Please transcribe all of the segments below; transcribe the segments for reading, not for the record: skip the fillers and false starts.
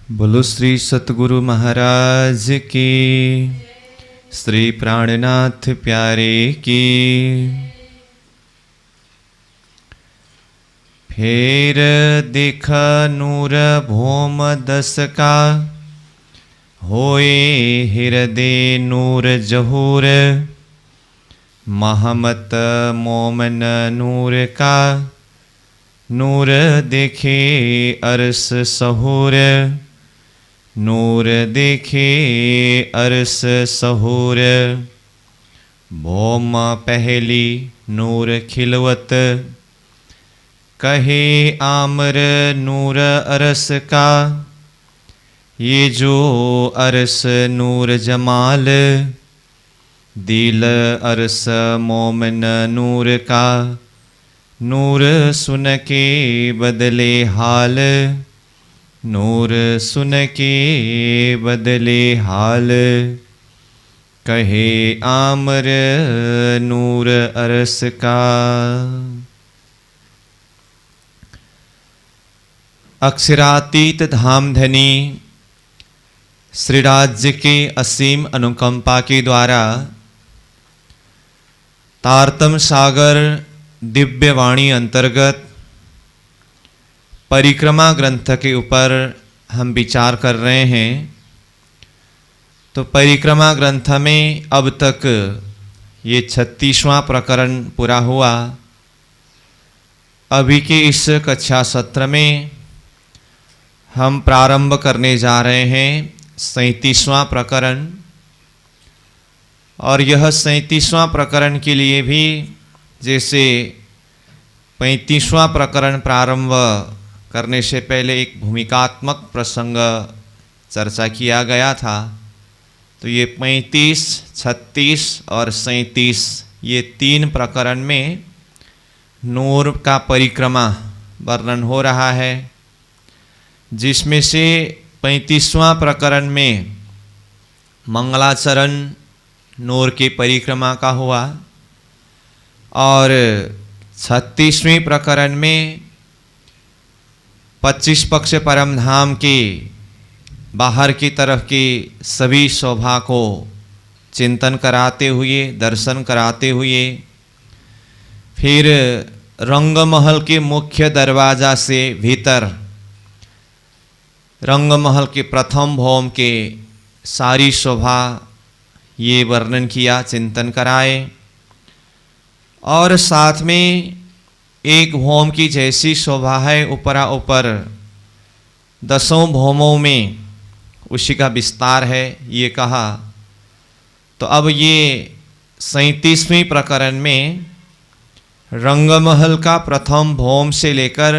बोलो श्री सतगुरु महाराज की, श्री प्राणनाथ प्यारे की। फेर देखा नूर भोम दस का, होए हृदय नूर जहूर। महमत मोमन नूर का, नूर देखे अरस सहूर। नूर देखे अरस सहूर। भोम पहली नूर खिलवत, कहे आमर नूर अरस का। ये जो अरस नूर जमाल, दिल अरस मोमन नूर का। नूर सुन के बदले हाल, नूर सुन के बदले हाल। कहे आमर नूर अरस का। अक्षरातीत धामधनी श्री राज्य के असीम अनुकंपा के द्वारा तारतम सागर दिव्य वाणी अंतर्गत परिक्रमा ग्रंथ के ऊपर हम विचार कर रहे हैं। तो परिक्रमा ग्रंथ में अब तक ये 36वां प्रकरण पूरा हुआ। अभी के इस कक्षा सत्र में हम प्रारंभ करने जा रहे हैं 37वां प्रकरण। और यह 37वां प्रकरण के लिए भी जैसे 35वां प्रकरण प्रारंभ करने से पहले एक भूमिकात्मक प्रसंग चर्चा किया गया था। तो ये 35, 36 और 37 ये 3 प्रकरण में नूर का परिक्रमा वर्णन हो रहा है, जिसमें से 35वां प्रकरण में मंगलाचरण नूर की परिक्रमा का हुआ और 36वें प्रकरण में 25 पक्ष परम धाम के बाहर की तरफ की सभी शोभा को चिंतन कराते हुए, दर्शन कराते हुए, फिर रंगमहल के मुख्य दरवाजा से भीतर रंगमहल के प्रथम भौम के सारी शोभा ये वर्णन किया, चिंतन कराए। और साथ में एक भौम की जैसी शोभा है ऊपरा ऊपर 10 भौमों में उसी का विस्तार है ये कहा। तो अब ये 37वें प्रकरण में रंगमहल का प्रथम भौम से लेकर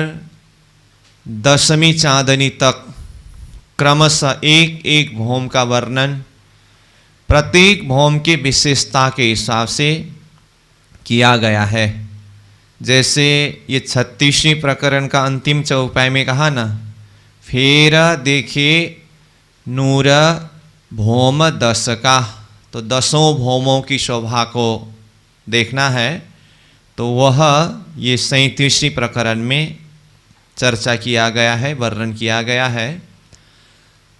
10वीं चांदनी तक क्रमशः एक एक भौम का वर्णन प्रत्येक भौम की विशेषता के हिसाब से किया गया है। जैसे ये 36वें प्रकरण का अंतिम चौपाई में कहा ना, फेर देखे नूर भौम 10 का। तो 10 भौमों की शोभा को देखना है, तो वह ये 37वें प्रकरण में चर्चा किया गया है, वर्णन किया गया है।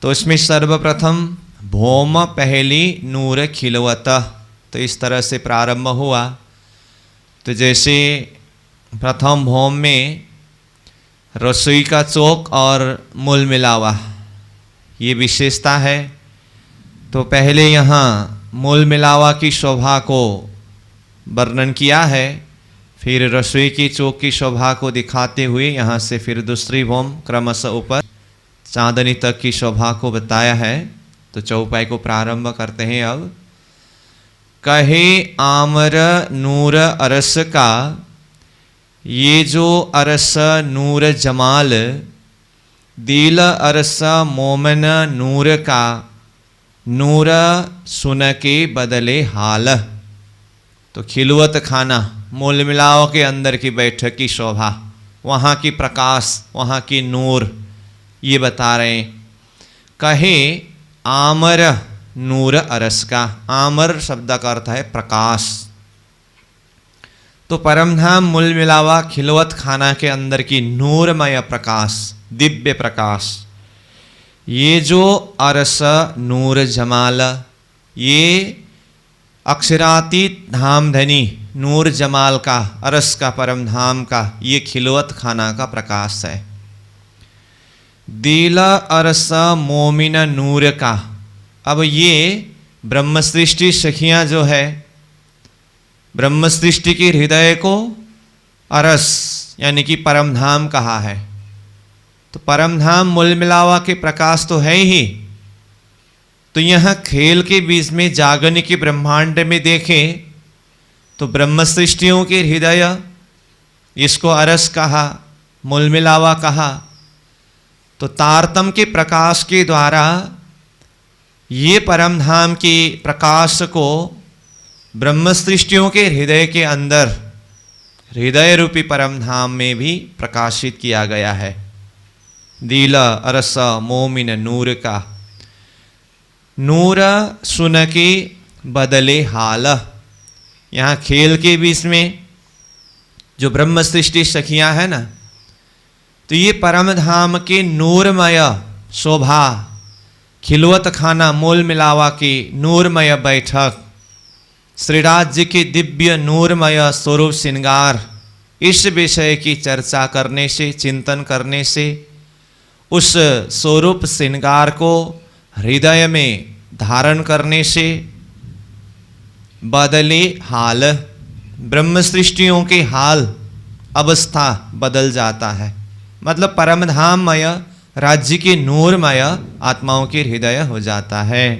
तो इसमें सर्वप्रथम भौम पहली नूर खिलवत, तो इस तरह से प्रारंभ हुआ। तो जैसे प्रथम भौम में रसोई का चौक और मूल मिलावा ये विशेषता है। तो पहले यहाँ मूल मिलावा की शोभा को वर्णन किया है, फिर रसोई की चौक की शोभा को दिखाते हुए यहाँ से फिर दूसरी भौम क्रमशः ऊपर चांदनी तक की शोभा को बताया है। तो चौपाई को प्रारंभ करते हैं अब। कहे आमर नूर अरस का, ये जो अरस नूर जमाल। दिल अरस मोमन नूर का, नूर सुन के बदले हाल। तो खिलवत खाना, मूल मिलाव के अंदर की बैठक की शोभा, वहाँ की प्रकाश, वहाँ की नूर ये बता रहे हैं। कहे आमर नूर अरस का, आमर शब्द का अर्थ है प्रकाश। तो परमधाम मूल मिलावा खिलवत खाना के अंदर की नूरमय प्रकाश, दिव्य प्रकाश, ये जो अरस नूर जमाल, ये अक्षरातीत धाम धनी नूर जमाल का, अरस का, परम धाम का, ये खिलवत खाना का प्रकाश है। दिला अरस मोमिन नूर का। अब ये ब्रह्म सृष्टि सखियां जो है, ब्रह्म सृष्टि के हृदय को अरस यानी कि परम धाम कहा है। तो परम धाम मूल मिलावा के प्रकाश तो है ही। तो यह खेल के बीच में जागने के ब्रह्मांड में देखें तो ब्रह्म सृष्टियों के हृदय, इसको अरस कहा, मूल मिलावा कहा। तो तारतम के प्रकाश के द्वारा ये परम धाम के प्रकाश को ब्रह्म सृष्टियों के हृदय के अंदर, हृदय रूपी परम धाम में भी प्रकाशित किया गया है। दीला अरस मोमिन नूर का। नूर सुन के बदले हाल। यहाँ खेल के बीच में जो ब्रह्म सृष्टि सखियां है ना, तो ये परम धाम के नूरमय शोभा, खिलवत खाना, मोल मिलावा की नूरमय बैठक, श्रीराज जी के दिव्य नूरमय स्वरूप श्रृंगार, इस विषय की चर्चा करने से, चिंतन करने से, उस स्वरूप श्रृंगार को हृदय में धारण करने से बदले हाल, ब्रह्म सृष्टियों के हाल, अवस्था बदल जाता है। मतलब परमधाममय राज्य के नूरमय आत्माओं के हृदय हो जाता है।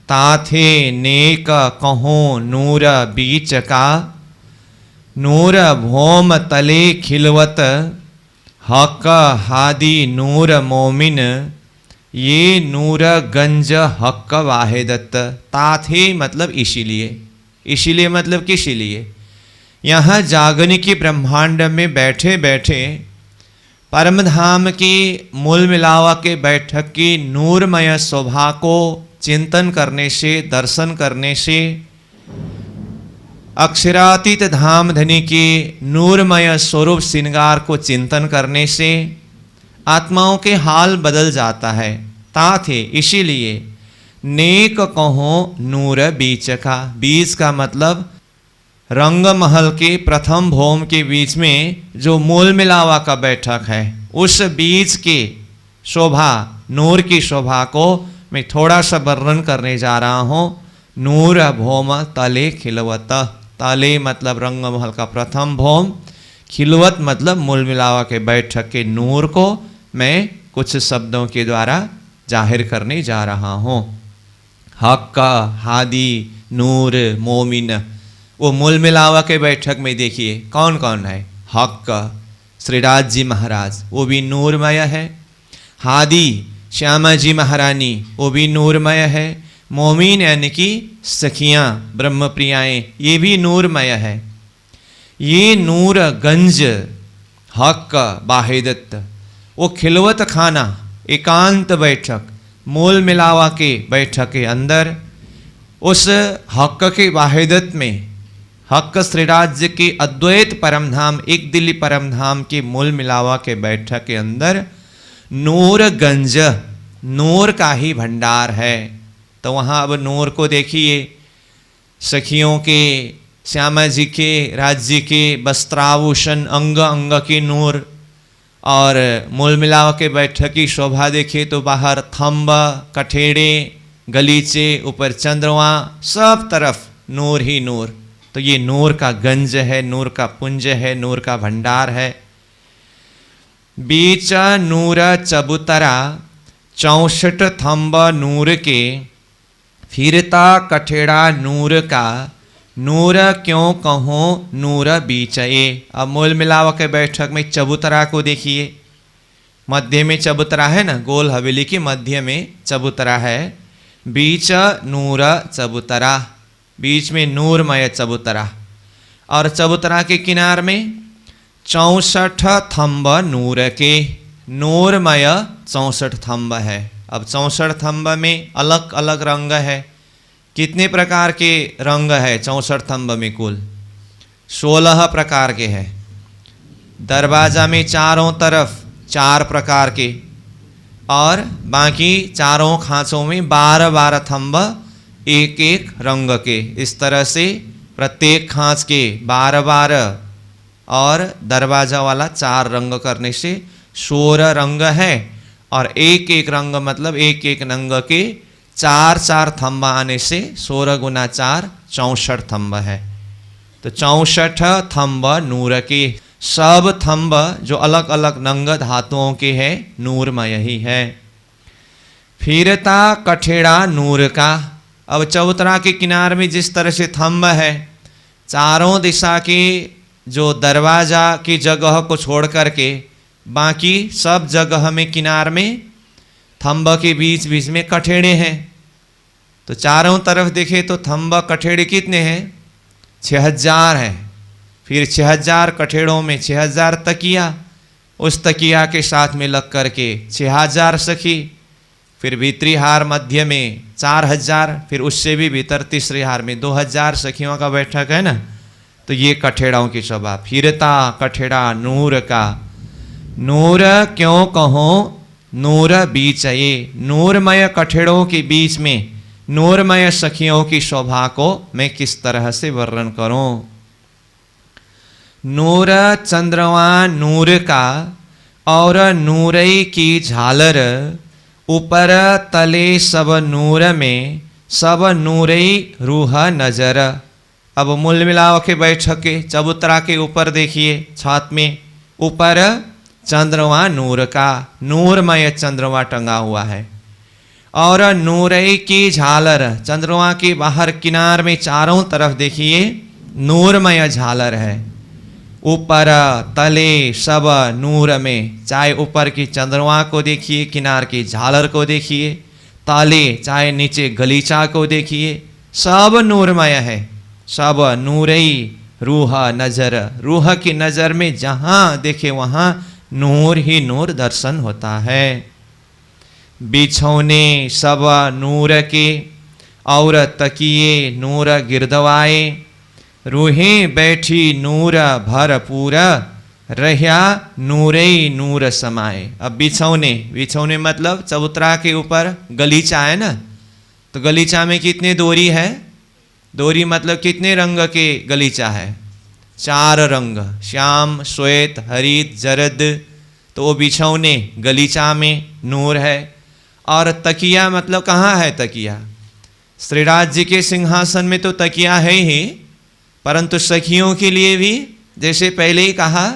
ताथे नेक कहो नूर बीच का, नूर भोम तले खिलवत, हक हादी नूर मोमिन, ये नूर गंज हक वाहिदत। ताथे मतलब इसीलिए, इसीलिए मतलब किस लिए, यहाँ जागने की ब्रह्मांड में बैठे बैठे परमधाम की मूल मिलावा के बैठक की नूरमय शोभा को चिंतन करने से, दर्शन करने से, अक्षरातीत धाम धनी के नूरमय स्वरूप श्रृंगार को चिंतन करने से आत्माओं के हाल बदल जाता है। ताथे इसीलिए नेक कहो नूर बीच का। बीच का मतलब रंग महल के प्रथम भौम के बीच में जो मूल मिलावा का बैठक है, उस बीच के शोभा, नूर की शोभा को मैं थोड़ा सा वर्णन करने जा रहा हूँ। नूर भौम तले खिलवत। तले मतलब रंग महल का प्रथम भौम, खिलवत मतलब मूल मिलावा के बैठक के नूर को मैं कुछ शब्दों के द्वारा जाहिर करने जा रहा हूँ। हक हादी नूर मोमिन, वो मूल मिलावा के बैठक में देखिए कौन कौन है। हक श्रीराज जी महाराज, वो भी नूरमय है। हादी श्यामा जी महारानी, वो भी नूरमय है। मोमिन यानी कि सखियाँ ब्रह्म प्रियाएँ, ये भी नूरमय है। ये नूर गंज हक वाहिदत, वो खिलवत खाना, एकांत बैठक, मूल मिलावा के बैठक के अंदर, उस हक के वाहिदत में, हक श्रीराज के अद्वैत परमधाम, एक दिल्ली परमधाम के मूल मिलावा के बैठक के अंदर नूर गंज, नूर का ही भंडार है। तो वहाँ अब नूर को देखिए, सखियों के, श्यामा जी के, राज्य के वस्त्राभूषण, अंग अंग के नूर, और मूल मिलावा के बैठक की शोभा देखिए तो बाहर थंब, कठेड़े, गलीचे, ऊपर चंद्रमा, सब तरफ नूर ही नूर। तो ये नूर का गंज है, नूर का पुंज है, नूर का भंडार है। बीच नूर चबूतरा, 64 थंब नूर के, फिरता कठेड़ा नूर का, नूर क्यों कहो नूर बीचए। अब मूल मिलावा के बैठक में चबूतरा को देखिए, मध्य में चबूतरा है ना, गोल हवेली के मध्य में चबूतरा है। बीच नूर चबूतरा, बीच में नूरमय चबूतरा, और चबूतरा के किनार में 64 थंब नूर के, नूरमय 64 थंब है। अब 64 थंब में अलग अलग रंग है। कितने प्रकार के रंग है 64 थंब में? कुल 16 प्रकार के हैं। दरवाजा में चारों तरफ 4 प्रकार के, और बाकी चारों खांचों में 12-12 थंब एक एक रंग के, इस तरह से प्रत्येक खांच के 12-12 और दरवाजा वाला 4 रंग करने से 16 रंग है। और एक एक रंग मतलब एक एक रंग के 4-4 थंब आने से 16 गुना 4 64 थंब है। तो 64 थंब नूर के, सब थंब जो अलग अलग नंग धातुओं के हैं नूरमय ही है। फिरता कठेड़ा नूर का। अब चबूतरा के किनार में जिस तरह से थंब है, चारों दिशा के जो दरवाजा की जगह को छोड़ करके बाकी सब जगह में किनार में थंब के बीच बीच में कठेड़े हैं। तो चारों तरफ देखे तो थंब कठेड़े कितने हैं? 6000 है। फिर 6000 कठेड़ों में 6000 तकिया, उस तकिया के साथ में लग करके 6000 सखी, फिर भीतरी हार मध्य में 4000, फिर उससे भी भीतर तीसरी हार में 2000 सखियों का बैठक है ना। तो ये कठेड़ाओं की शोभा। फिरता कठेड़ा नूर का। नूर क्यों कहो? नूर बीच ये, नूरमय कठेड़ों के बीच में नूरमय सखियों की शोभा को मैं किस तरह से वर्णन करूं? नूर चंद्रमा नूर का और नूरई की झालर, ऊपर तले सब नूर में सब नूरई रूह नजर। अब मूल मिलाव के बैठक के चबूतरा के ऊपर देखिए, छत में ऊपर चंद्रमा नूर का, नूरमय चंद्रमा टंगा हुआ है। और नूरई की झालर, चंद्रमा के बाहर किनार में चारों तरफ देखिए नूरमय झालर है। ऊपर तले सब नूर में, चाहे ऊपर की चंद्रमा को देखिए, किनार की झालर को देखिए, तले चाहे नीचे गलीचा को देखिए, सब नूरमय है। सब नूरई रूह नजर, रूह की नजर में जहां देखे वहां नूर ही नूर दर्शन होता है। बिछौने सब नूर के और तकिए नूर गिरदवाए, रूहें बैठी नूर भरपूर, रह्या नूरई नूर समाए। अब बिछौने, बिछौने मतलब चबूतरा के ऊपर गलीचा है ना, तो गलीचा में कितने डोरी है? डोरी मतलब कितने रंग के गलीचा है? 4 रंग, श्याम श्वेत हरित जरद। तो वो बिछौने गलीचा में नूर है। और तकिया मतलब कहाँ है तकिया? श्रीराज जी के सिंहासन में तो तकिया है ही, परंतु सखियों के लिए भी, जैसे पहले ही कहा,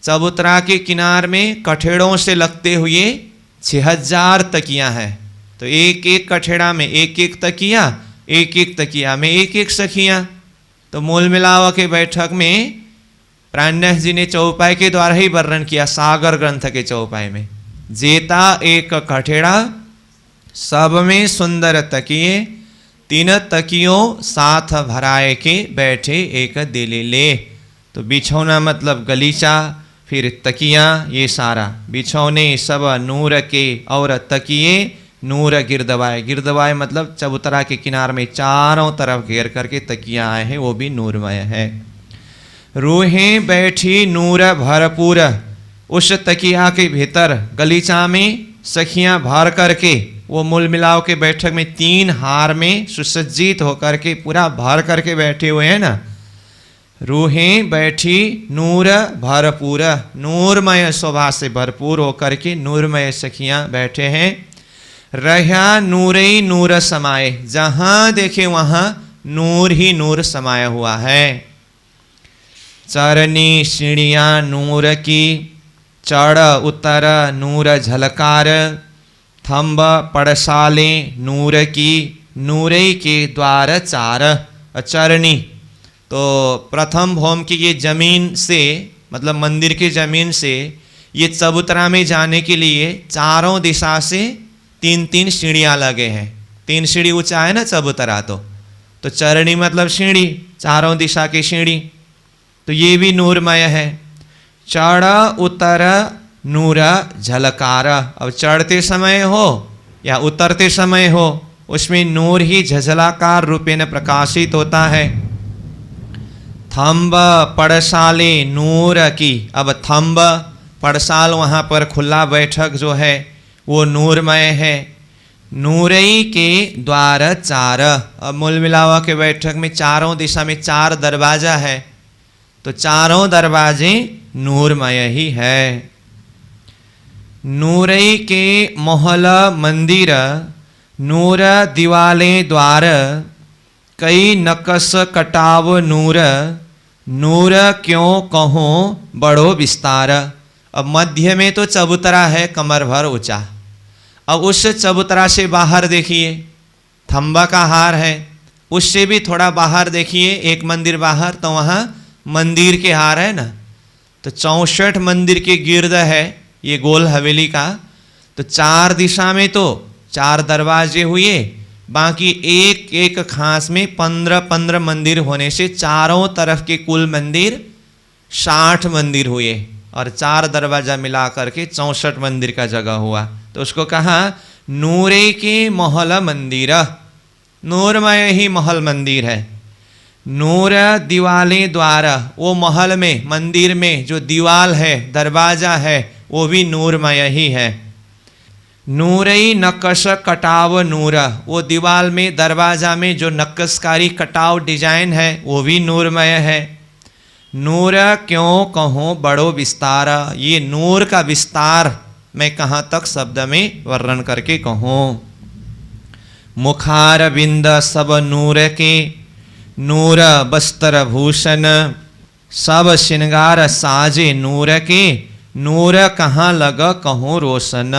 चबूतरा के किनार में कठेड़ों से लगते हुए 6000 तकिया है। तो एक एक कठेड़ा में एक एक तकिया, एक एक तकिया में एक एक सखियां। तो मूल मिलाव के बैठक में प्राणनाथ जी ने चौपाई के द्वारा ही वर्णन किया, सागर ग्रंथ के चौपाई में। जेता एक कठेड़ा सब में सुंदर तकिए, 3 तकियों साथ भराए के बैठे एक दिले ले। तो बिछौना मतलब गलीचा, फिर तकिया, ये सारा बिछौने सब नूर के और तकिए नूर गिरदवाए। गिरदवाए मतलब चबूतरा के किनार में चारों तरफ घेर करके तकिया आए हैं, वो भी नूरमय है। रूहें बैठी नूर भरपूर, उस तकिया के भीतर गलीचा में सखियां भर करके, वो मूल मिलाव के बैठक में 3 हार में सुसज्जित होकर के पूरा भर करके बैठे हुए हैं ना। रूहें बैठी नूर भरपूर, नूरमय शोभा से भरपूर होकर के नूरमय सखियां बैठे हैं। रह्या नूरई नूर समाए, जहां देखे वहां नूर ही नूर समाया हुआ है। चरनी सीढ़ियां नूर की, चढ़ उतर नूर झलकार, थंब पड़साले नूर की, नूरई के द्वार 4। चरनी तो प्रथम भौम की ये जमीन से, मतलब मंदिर की जमीन से ये चबूतरा में जाने के लिए चारों दिशा से 3-3 सीढ़ियाँ लगे हैं। 3 सीढ़ी ऊंचा है ना चबूतरा, तो चरणी मतलब सीढ़ी, चारों दिशा की सीढ़ी। तो ये भी नूरमय है। चढ़ उतर नूर झलकार, अब चढ़ते समय हो या उतरते समय हो, उसमें नूर ही झझलाकार रूपेण प्रकाशित होता है। थंब पड़साले नूर की, अब थंब पड़साल वहाँ पर खुला बैठक जो है वो नूरमय है। नूरई के द्वार चार, अब मूल मिलावा के बैठक में चारों दिशा में 4 दरवाजा है, तो चारों दरवाजे नूरमय ही है। नूरई के महल मंदिर, नूर दिवाले द्वार, कई नकस कटाव नूर, नूर क्यों कहो बड़ो विस्तार। अब मध्य में तो चबूतरा है कमर भर ऊंचा, अब उस चबूतरा से बाहर देखिए थंबा का हार है, उससे भी थोड़ा बाहर देखिए एक मंदिर बाहर, तो वहाँ मंदिर के हार है ना, तो 64 मंदिर के गिर्द है ये गोल हवेली का। तो 4 दिशा में तो 4 दरवाजे हुए, बाकी एक एक खास में 15-15 मंदिर होने से चारों तरफ के कुल मंदिर 60 मंदिर हुए, और 4 दरवाजा मिला करके 64 मंदिर का जगह हुआ। तो उसको कहा नूरे के महल मंदिर, नूरमय ही महल मंदिर है। नूर दीवाले द्वारा, वो महल में मंदिर में जो दीवाल है दरवाजा है वो भी नूरमय ही है। नूरई नक्श कटाव नूर, वो दीवाल में दरवाजा में जो नक्शकारी कटाव डिजाइन है वो भी नूरमय है। नूर क्यों कहो बड़ो विस्तार, ये नूर का विस्तार मैं कहाँ तक शब्द में वर्णन करके कहूँ। मुखार बिंद सब नूर के, नूर बस्तर भूषण, सब श्रृंगार साजे नूर के, नूर कहाँ लग कहूँ रोशन।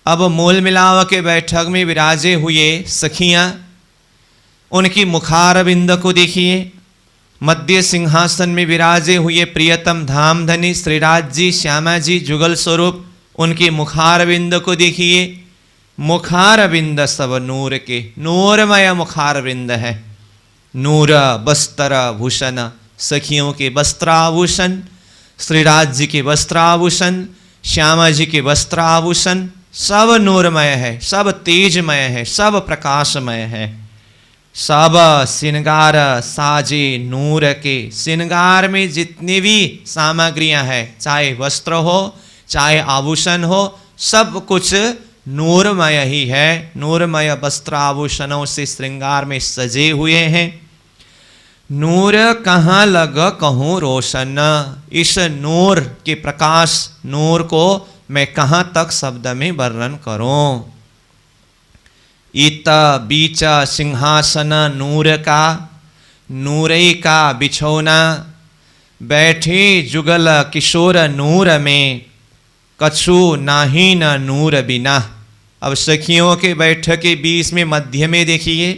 अब मूल मिलाव के बैठक में विराजे हुए सखियाँ, उनकी मुखार बिंद को देखिए। मध्य सिंहासन में विराजे हुए प्रियतम धामधनी श्रीराज जी श्यामा जी जुगल स्वरूप, उनके मुखार बिंद को देखिए। मुखार बिंद सब नूर के, नूरमय मुखार बिंद है। नूर बस्तर भूषण, सखियों के वस्त्राभूषण, श्रीराज जी के वस्त्राभूषण, श्यामा जी के वस्त्राभूषण, सब नूरमय है, सब तेजमय है, सब प्रकाशमय है। सब श्रृंगार साजे नूर के, श्रृंगार में जितनी भी सामग्रियां हैं, चाहे वस्त्र हो चाहे आभूषण हो, सब कुछ नूरमय ही है। नूरमय वस्त्र आभूषणों से श्रृंगार में सजे हुए हैं। नूर कहाँ लग कहूँ रोशन, इस नूर के प्रकाश नूर को मैं कहाँ तक शब्द में वर्णन करूं। इत बीच सिंहासन नूर का, नूरई का बिछौना, बैठे जुगल किशोर नूर में, कछु नाही न नूर बिना। अब सखियों के बैठक के बीच में मध्य में देखिए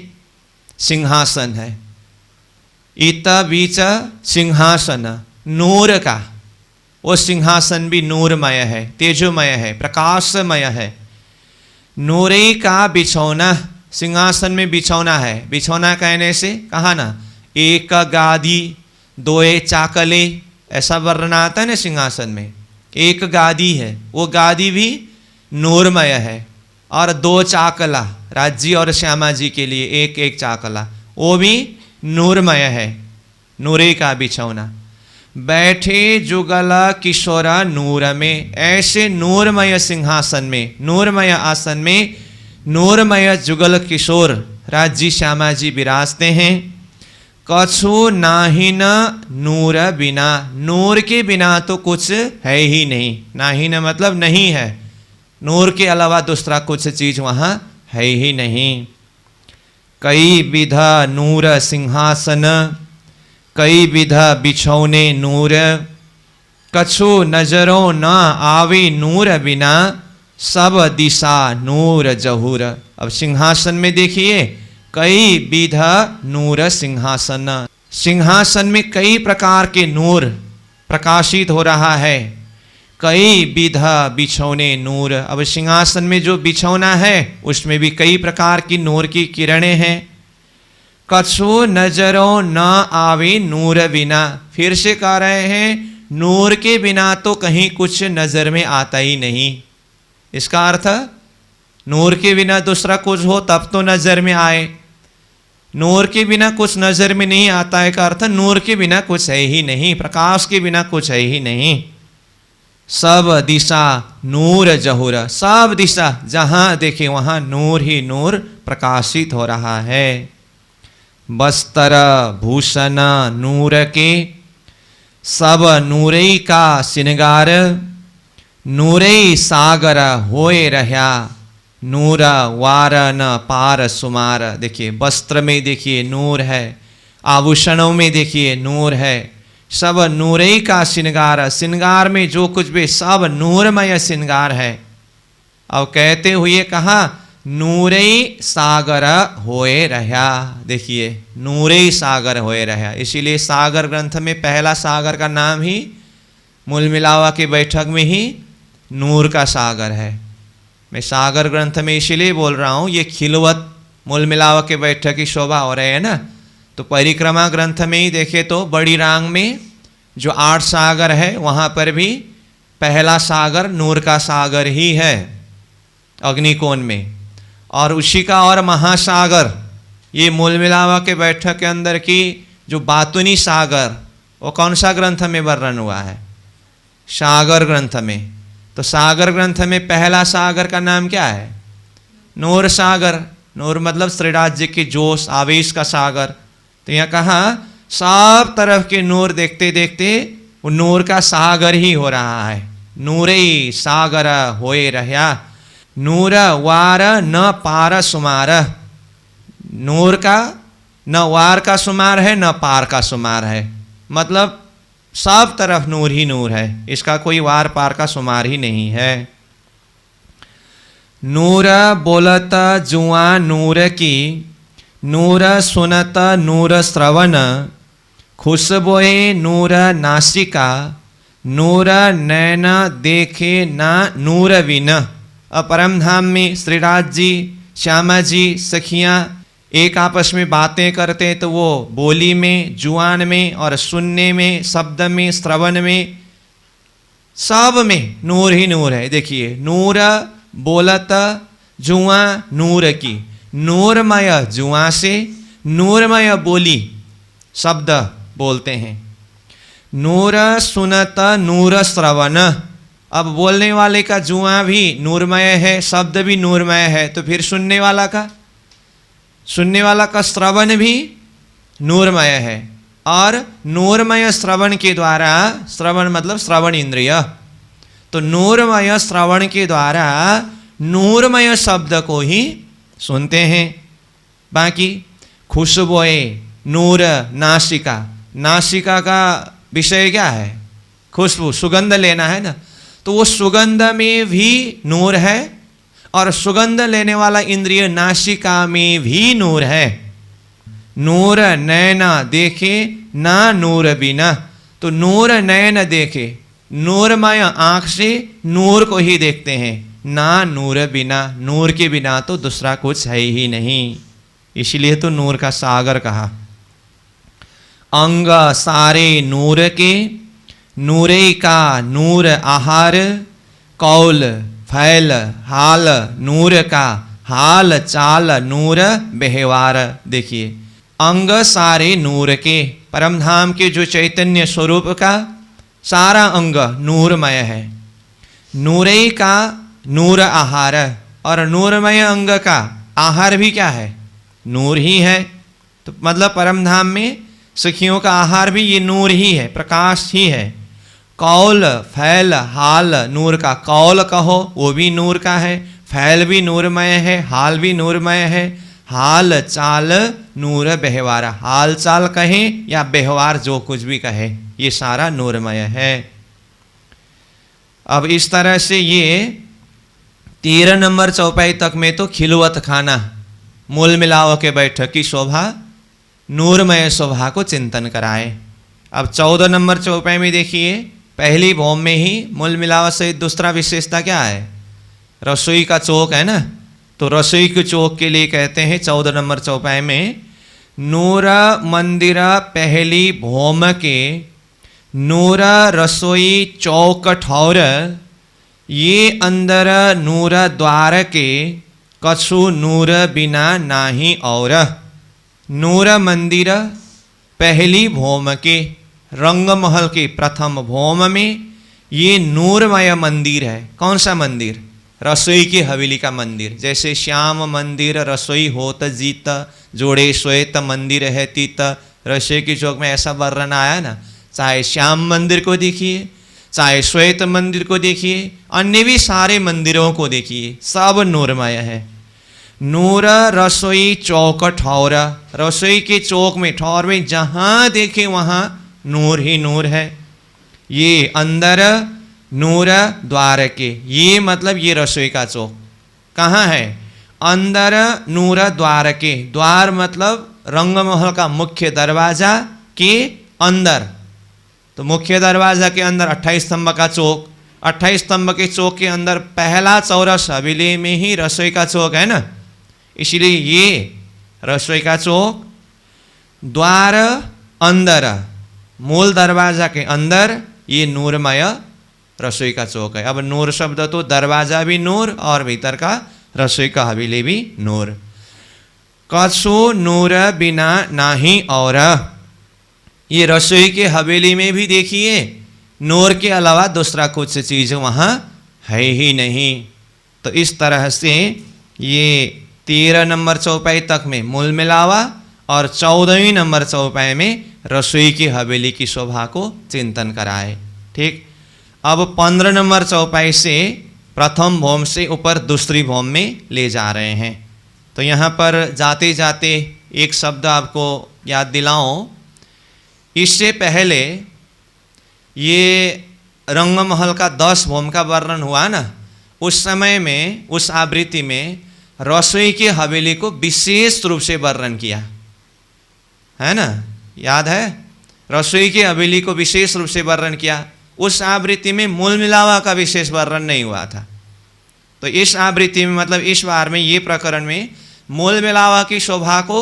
सिंहासन है, इत बीच सिंहासन नूर का, वो सिंहासन भी नूरमय है, तेजोमय है, प्रकाशमय है। नूरे का बिछौना, सिंहासन में बिछौना है। बिछौना कहने से कहा ना एक गादी दोए चाकले, ऐसा वर्णन आता है ना सिंहासन में। एक गादी है, वो गादी भी नूरमय है, और 2 चाकला राज्य और श्यामा जी के लिए एक एक चाकला, वो भी नूरमय है। नूरे का बिछौना, बैठे जुगल किशोर नूर में, ऐसे नूरमय सिंहासन में, नूरमय आसन में नूरमय जुगल किशोर राज्य श्यामा जी विराजते हैं। कछु नाही न नूर बिना, नूर के बिना तो कुछ है ही नहीं। नाही न मतलब नहीं है, नूर के अलावा दूसरा कुछ चीज वहाँ है ही नहीं। कई विधा नूर सिंहासन, कई विधा बिछौने नूर, कछु नजरों न आवे नूर बिना, सब दिशा नूर जहूर। अब सिंहासन में देखिए कई विधा नूर सिंहासन, सिंहासन में कई प्रकार के नूर प्रकाशित हो रहा है। कई विधा बिछौने नूर, अब सिंहासन में जो बिछौना है उसमें भी कई प्रकार की नूर की किरणें हैं। कछु नजरों न आवे नूर बिना, फिर से कह रहे हैं नूर के बिना तो कहीं कुछ नजर में आता ही नहीं। इसका अर्थ नूर के बिना दूसरा कुछ हो तब तो नजर में आए, नूर के बिना कुछ नजर में नहीं आता है का अर्थ नूर के बिना कुछ है ही नहीं, प्रकाश के बिना कुछ है ही नहीं। सब दिशा नूर जहुर, सब दिशा जहां देखे वहां नूर ही नूर प्रकाशित हो रहा है। बस्तर भूषण नूर के, सब नूरे का श्रृंगार, नूरे सागर होए रहा, नूर वार न पार सुमार। देखिए वस्त्र में देखिए नूर है, आभूषणों में देखिए नूर है, सब नूरे का श्रृंगार, श्रृंगार में जो कुछ भी सब नूरमय श्रृंगार है। अब कहते हुए कहा नूरे सागर होए रहा, देखिए नूरे सागर होए रहा। इसीलिए सागर ग्रंथ में पहला सागर का नाम ही मूल मिलावा की बैठक में ही नूर का सागर है। मैं सागर ग्रंथ में इसीलिए बोल रहा हूँ, ये खिलवत मूल मिलावा के बैठक की शोभा हो रहे है ना। तो परिक्रमा ग्रंथ में ही देखे तो बड़ी रांग में जो 8 सागर है वहाँ पर भी पहला सागर नूर का सागर ही है अग्निकोण में, और उसी का और महासागर ये मूल मिलावा के बैठक के अंदर की जो बातुनी सागर, वो कौन सा ग्रंथ में वर्णन हुआ है? सागर ग्रंथ में। तो सागर ग्रंथ में पहला सागर का नाम क्या है? नूर सागर। नूर मतलब श्रीराज के जोश आवेश का सागर। तो यहाँ कहा सब तरफ के नूर देखते देखते वो नूर का सागर ही हो रहा है। नूरे सागर होए रहा, नूर वार न पार सुमार। नूर का न वार का सुमार है न पार का सुमार है, मतलब सब तरफ नूर ही नूर है, इसका कोई वार पार का सुमार ही नहीं है। नूर बोलत जुआ नूर की, नूर सुनत नूर श्रवण, खुशबोए नूर नासिका, नूर नैन देखे ना नूर विन। अब परम धाम में श्रीराज जी, श्यामा जी, सखियाँ एक आपस में बातें करते हैं तो वो बोली में, जुआन में और सुनने में, शब्द में, श्रवण में, सब में नूर ही नूर है। देखिए नूर बोलत जुआ नूर की, नूरमय जुआ से नूरमय बोली शब्द बोलते हैं। नूर सुनत नूर श्रवण, अब बोलने वाले का जुआ भी नूरमय है, शब्द भी नूरमय है, तो फिर सुनने वाला का श्रवण भी नूरमय है। और नूरमय श्रवण के द्वारा, श्रवण मतलब श्रवण इंद्रिय, तो नूरमय श्रवण के द्वारा नूरमय शब्द को ही सुनते हैं। बाकी खुशबोए नूर नासिका, नासिका का विषय क्या है? खुशबू, सुगंध लेना है ना, तो वो सुगंध में भी नूर है और सुगंध लेने वाला इंद्रिय नासिका में भी नूर है। नूर नैना देखे ना नूर बिना, तो नूर नैन देखे, नूरमय आंख से नूर को ही देखते हैं, ना नूर बिना, नूर के बिना तो दूसरा कुछ है ही नहीं, इसलिए तो नूर का सागर कहा। अंग सारे नूर के, नूरे का नूर आहार, कौल फैल हाल नूर का, हाल चाल नूर व्यवहार। देखिए अंग सारे नूर के, परम धाम के जो चैतन्य स्वरूप का सारा अंग नूरमय है। नूरे का नूर आहार, और नूरमय अंग का आहार भी क्या है? नूर ही है। तो मतलब परम धाम में सखियों का आहार भी ये नूर ही है, प्रकाश ही है। कौल फैल हाल नूर का, कौल कहो वो भी नूर का है, फैल भी नूरमय है, हाल भी नूरमय है, हाल चाल नूर व्यवहार, हाल चाल कहें या व्यवहार जो कुछ भी कहे ये सारा नूरमय है। अब इस तरह से ये 13 नंबर चौपाई तक में तो खिलवत खाना मूल मिलाव के बैठक की शोभा, नूरमय शोभा को चिंतन कराए। अब 14 नंबर चौपाई में देखिए, पहली भौम में ही मूल मिलावा सहित दूसरा विशेषता क्या है? रसोई का चौक है ना, तो रसोई के चौक के लिए कहते हैं 14 नंबर चौपाई में, नूर मंदिर पहली भौम के, नूर रसोई चौक ठौर, ये अंदर नूर द्वार के, कछु नूर बिना नाही और। नूर मंदिर पहली भौम के, रंग महल के प्रथम भौम में ये नूरमय मंदिर है। कौन सा मंदिर? रसोई की हवेली का मंदिर। जैसे श्याम मंदिर रसोई होत जीत, जोड़े श्वेत मंदिर है तीत, रसोई की चौक में ऐसा वर्णन आया ना। चाहे श्याम मंदिर को देखिए, चाहे श्वेत मंदिर को देखिए, अन्य भी सारे मंदिरों को देखिए, सब नूरमय है। नूर रसोई चौक ठौर, रसोई के चौक में ठौर में जहाँ देखे वहाँ नूर ही नूर है। ये अंदर नूर द्वार के, ये मतलब ये रसोई का चौक कहाँ है? अंदर नूर द्वार के, द्वार मतलब रंगमहल का मुख्य दरवाजा के अंदर। तो मुख्य दरवाजा के अंदर 28 स्तंभ का चौक, 28 स्तंभ के चौक के अंदर पहला चौरस हवेली में ही रसोई का चौक है ना, इसलिए ये रसोई का चौक। द्वार अंदर, मूल दरवाजा के अंदर ये नूरमय रसोई का चौक है। अब नूर शब्द तो दरवाजा भी नूर और भीतर का रसोई का हवेली भी नूर। कछु नूर बिना नाही और, ये रसोई के हवेली में भी देखिए नूर के अलावा दूसरा कुछ चीज वहाँ है ही नहीं। तो इस तरह से ये 13 नंबर चौपाई तक में मूल मिलावा और 14वीं नंबर चौपाई में रसोई की हवेली की शोभा को चिंतन कराए। ठीक, अब 15 नंबर चौपाई से प्रथम भौम से ऊपर दूसरी भौम में ले जा रहे हैं। तो यहाँ पर जाते जाते एक शब्द आपको याद दिलाऊं। इससे पहले ये रंगमहल का 10 भौम का वर्णन हुआ ना, उस समय में उस आवृत्ति में रसोई की हवेली को विशेष रूप से वर्णन किया है ना, याद है? रसोई की हवेली को विशेष रूप से वर्णन किया। उस आवृत्ति में मूल मिलावा का विशेष वर्णन नहीं हुआ था। तो इस आवृत्ति में मतलब इस बार में ये प्रकरण में मूल मिलावा की शोभा को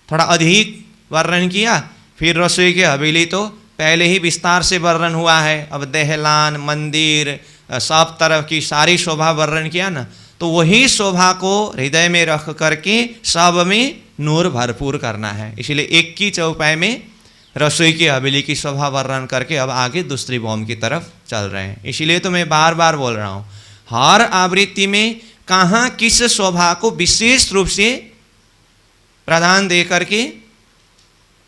थोड़ा अधिक वर्णन किया। फिर रसोई की हवेली तो पहले ही विस्तार से वर्णन हुआ है। अब दहलान, मंदिर, सब तरफ की सारी शोभा वर्णन किया ना, तो वही शोभा को हृदय में रख करके सब में नूर भरपूर करना है। इसलिए एक की चौपाई में रसोई की हवेली की शोभा वर्णन करके अब आगे दूसरी भौम की तरफ चल रहे हैं। इसलिए तो मैं बार बार बोल रहा हूँ, हर आवृत्ति में कहाँ किस शोभा को विशेष रूप से प्राधान्य दे करके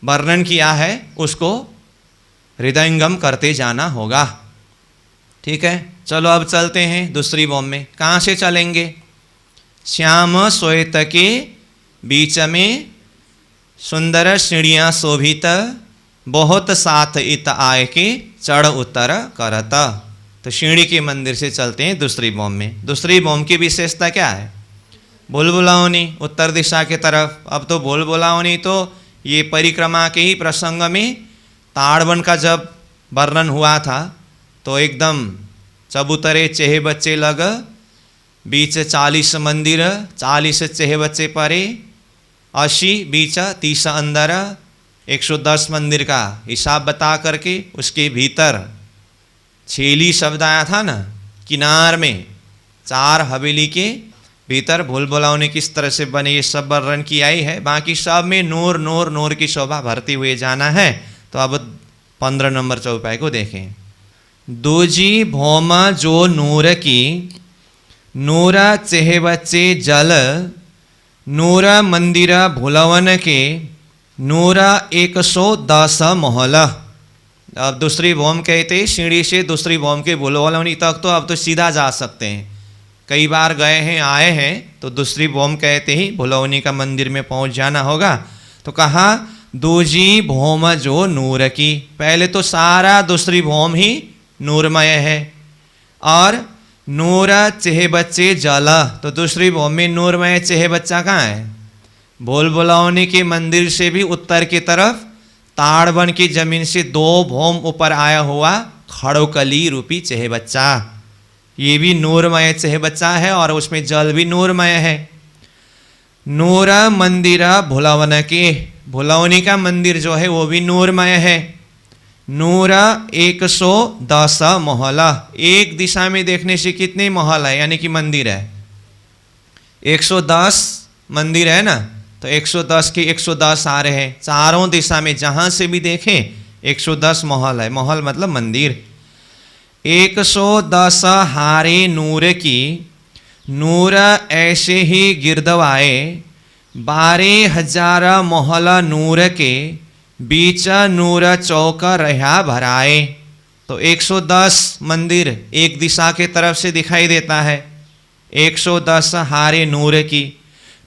वर्णन किया है, उसको हृदयंगम करते जाना होगा। ठीक है, चलो अब चलते हैं दूसरी भौम में। कहाँ से चलेंगे? श्याम श्वेत के बीच में सुंदर सीढ़ियाँ शोभित, बहुत साथ इत आय के चढ़ उतर करता। तो सीढ़ी के मंदिर से चलते हैं दूसरी भौम में। दूसरी भौम की विशेषता क्या है? बुलबुलावनी उत्तर दिशा के तरफ। अब तो बुलबुलावनी तो ये परिक्रमा के ही प्रसंग में ताड़वन का जब वर्णन हुआ था तो एकदम चबूतरे चेहे बच्चे लग, बीच 40 मंदिर, 40 चेहे बच्चे परे, 80 बीच 30 अंदर, 110 मंदिर का हिसाब बता करके उसके भीतर छेली शब्द आया था ना, किनार में 4 हवेली के भीतर बुलबुलावनी किस तरह से बने ये सब वर्णन किया ही है। बाकी सब में नूर नूर नूर की शोभा भरती हुए जाना है। तो अब 15 नंबर चौपाई को देखें। दूजी भौम जो नूर की, नूर चेहे बच्चे जल, नूर मंदिर भुलवन के, नूर 110 महल। अब दूसरी भौम कहते सीढ़ी से दूसरी भौम के भुलवनी तक तो अब तो सीधा जा सकते हैं, कई बार गए हैं आए हैं, तो दूसरी भौम कहते ही भुलवनी का मंदिर में पहुंच जाना होगा। तो कहा दूजी भौम जो नूर की, पहले तो सारा दूसरी भौम ही नूरमय है। और नूर चेहे बच्चे जल, तो दूसरी भौम में नूरमय चेहे बच्चा कहाँ है? बुलबुलावनी के मंदिर से भी उत्तर की तरफ ताड़वन की जमीन से 2 भौम ऊपर आया हुआ खड़ोकली रूपी चेहे बच्चा, ये भी नूरमय चेहे बच्चा है और उसमें जल भी नूरमय है। नूर मंदिर भुलवन के, भुलवनी का मंदिर जो है वो भी नूरमय है। नूर 110 महल, एक दिशा में देखने से कितने महल है यानी कि मंदिर है? 110 मंदिर है ना, तो 110 के 110 आ रहे हैं। चारों दिशा में जहाँ से भी देखें 110 महल है। महल मतलब मंदिर। 110 हारे नूर की, नूर ऐसे ही गिरदवाए, 12,000 महल नूर के, बीच नूर चौक रहा भराए। तो 110 मंदिर एक दिशा के तरफ से दिखाई देता है। 110 हारे नूर की,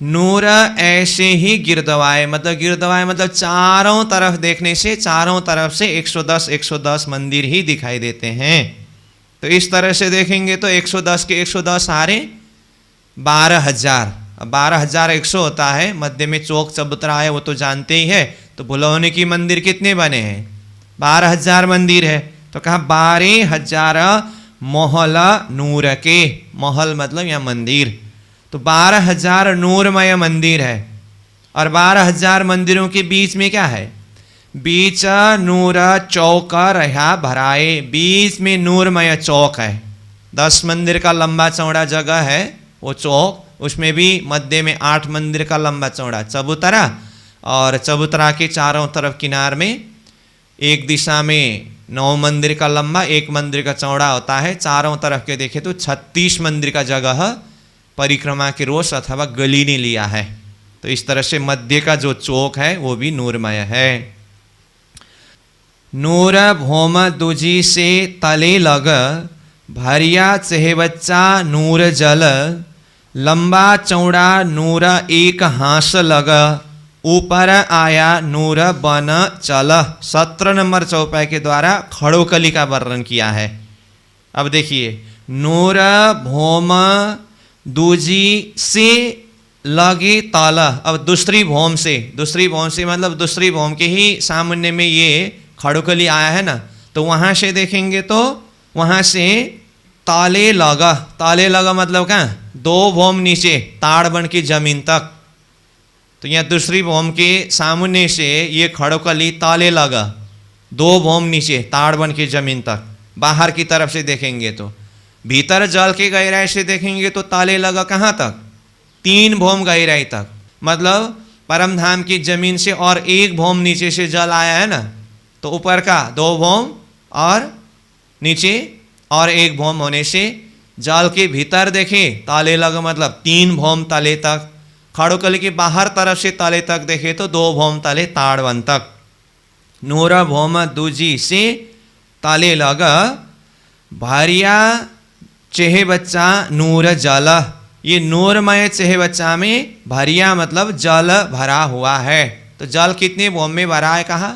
नूर ऐसे ही गिरदवाए, मतलब गिरदवाए मतलब चारों तरफ देखने से चारों तरफ से 110 मंदिर ही दिखाई देते हैं। तो इस तरह से देखेंगे तो 110 के 110 हारे 12,000। 12,100 होता है, मध्य में चौक चबूतरा है वो तो जानते ही है। तो भुलौने की मंदिर कितने बने हैं? 12,000 मंदिर है। तो कहा 12,000 महल नूर के, महल मतलब या मंदिर। तो 12,000 नूरमय मंदिर है। और 12,000 मंदिरों के बीच में क्या है? बीच नूर चौक रहा भराए, बीच में नूरमय चौक है। 10 मंदिर का लंबा चौड़ा जगह है वो चौक, उसमें भी मध्य में 8 मंदिर का लंबा चौड़ा चबूतरा, और चबूतरा के चारों तरफ किनार में एक दिशा में 9 मंदिर का लंबा, 1 मंदिर का चौड़ा होता है। चारों तरफ के देखे तो 36 मंदिर का जगह परिक्रमा के रोष अथवा गली ने लिया है। तो इस तरह से मध्य का जो चौक है वो भी नूरमय है। नूर भौम दूजी से तले लग, भरिया चेहबच्चा नूर जल, लंबा चौड़ा नूर एक हास लग, ऊपर आया नूर बन चल। 17 नंबर चौपाई के द्वारा खड़ोकली का वर्णन किया है। अब देखिए, नूर भौम दूजी से लगे तल, अब दूसरी भौम से मतलब दूसरी भौम के ही सामने में ये खड़ोकली आया है ना, तो वहाँ से देखेंगे तो वहाँ से ताले लगा मतलब क्या? 2 भौम नीचे ताड़बन की जमीन तक। तो यहाँ दूसरी भौम के सामने से ये खड़ोकली ताले लगा 2 भौम नीचे ताड़बन की जमीन तक। बाहर की तरफ से देखेंगे तो, भीतर जल के गहराई से देखेंगे तो ताले लगा कहाँ तक? 3 भौम गहराई तक। मतलब परमधाम की जमीन से और 1 भौम नीचे से जल आया है ना, तो ऊपर का 2 भौम और नीचे और 1 भौम होने से जल के भीतर देखे ताले लगा मतलब 3 भौम तले तक। खड़ोकली के बाहर तरफ से तले तक देखे तो 2 भौम तले ताड़वन तक। नूर भौम दूजी से तले लगा, भारिया चेहे बच्चा नूर जल, ये नूरमय चेहे बच्चा में भरिया मतलब जल भरा हुआ है। तो जल कितने भौम में भरा है कहा?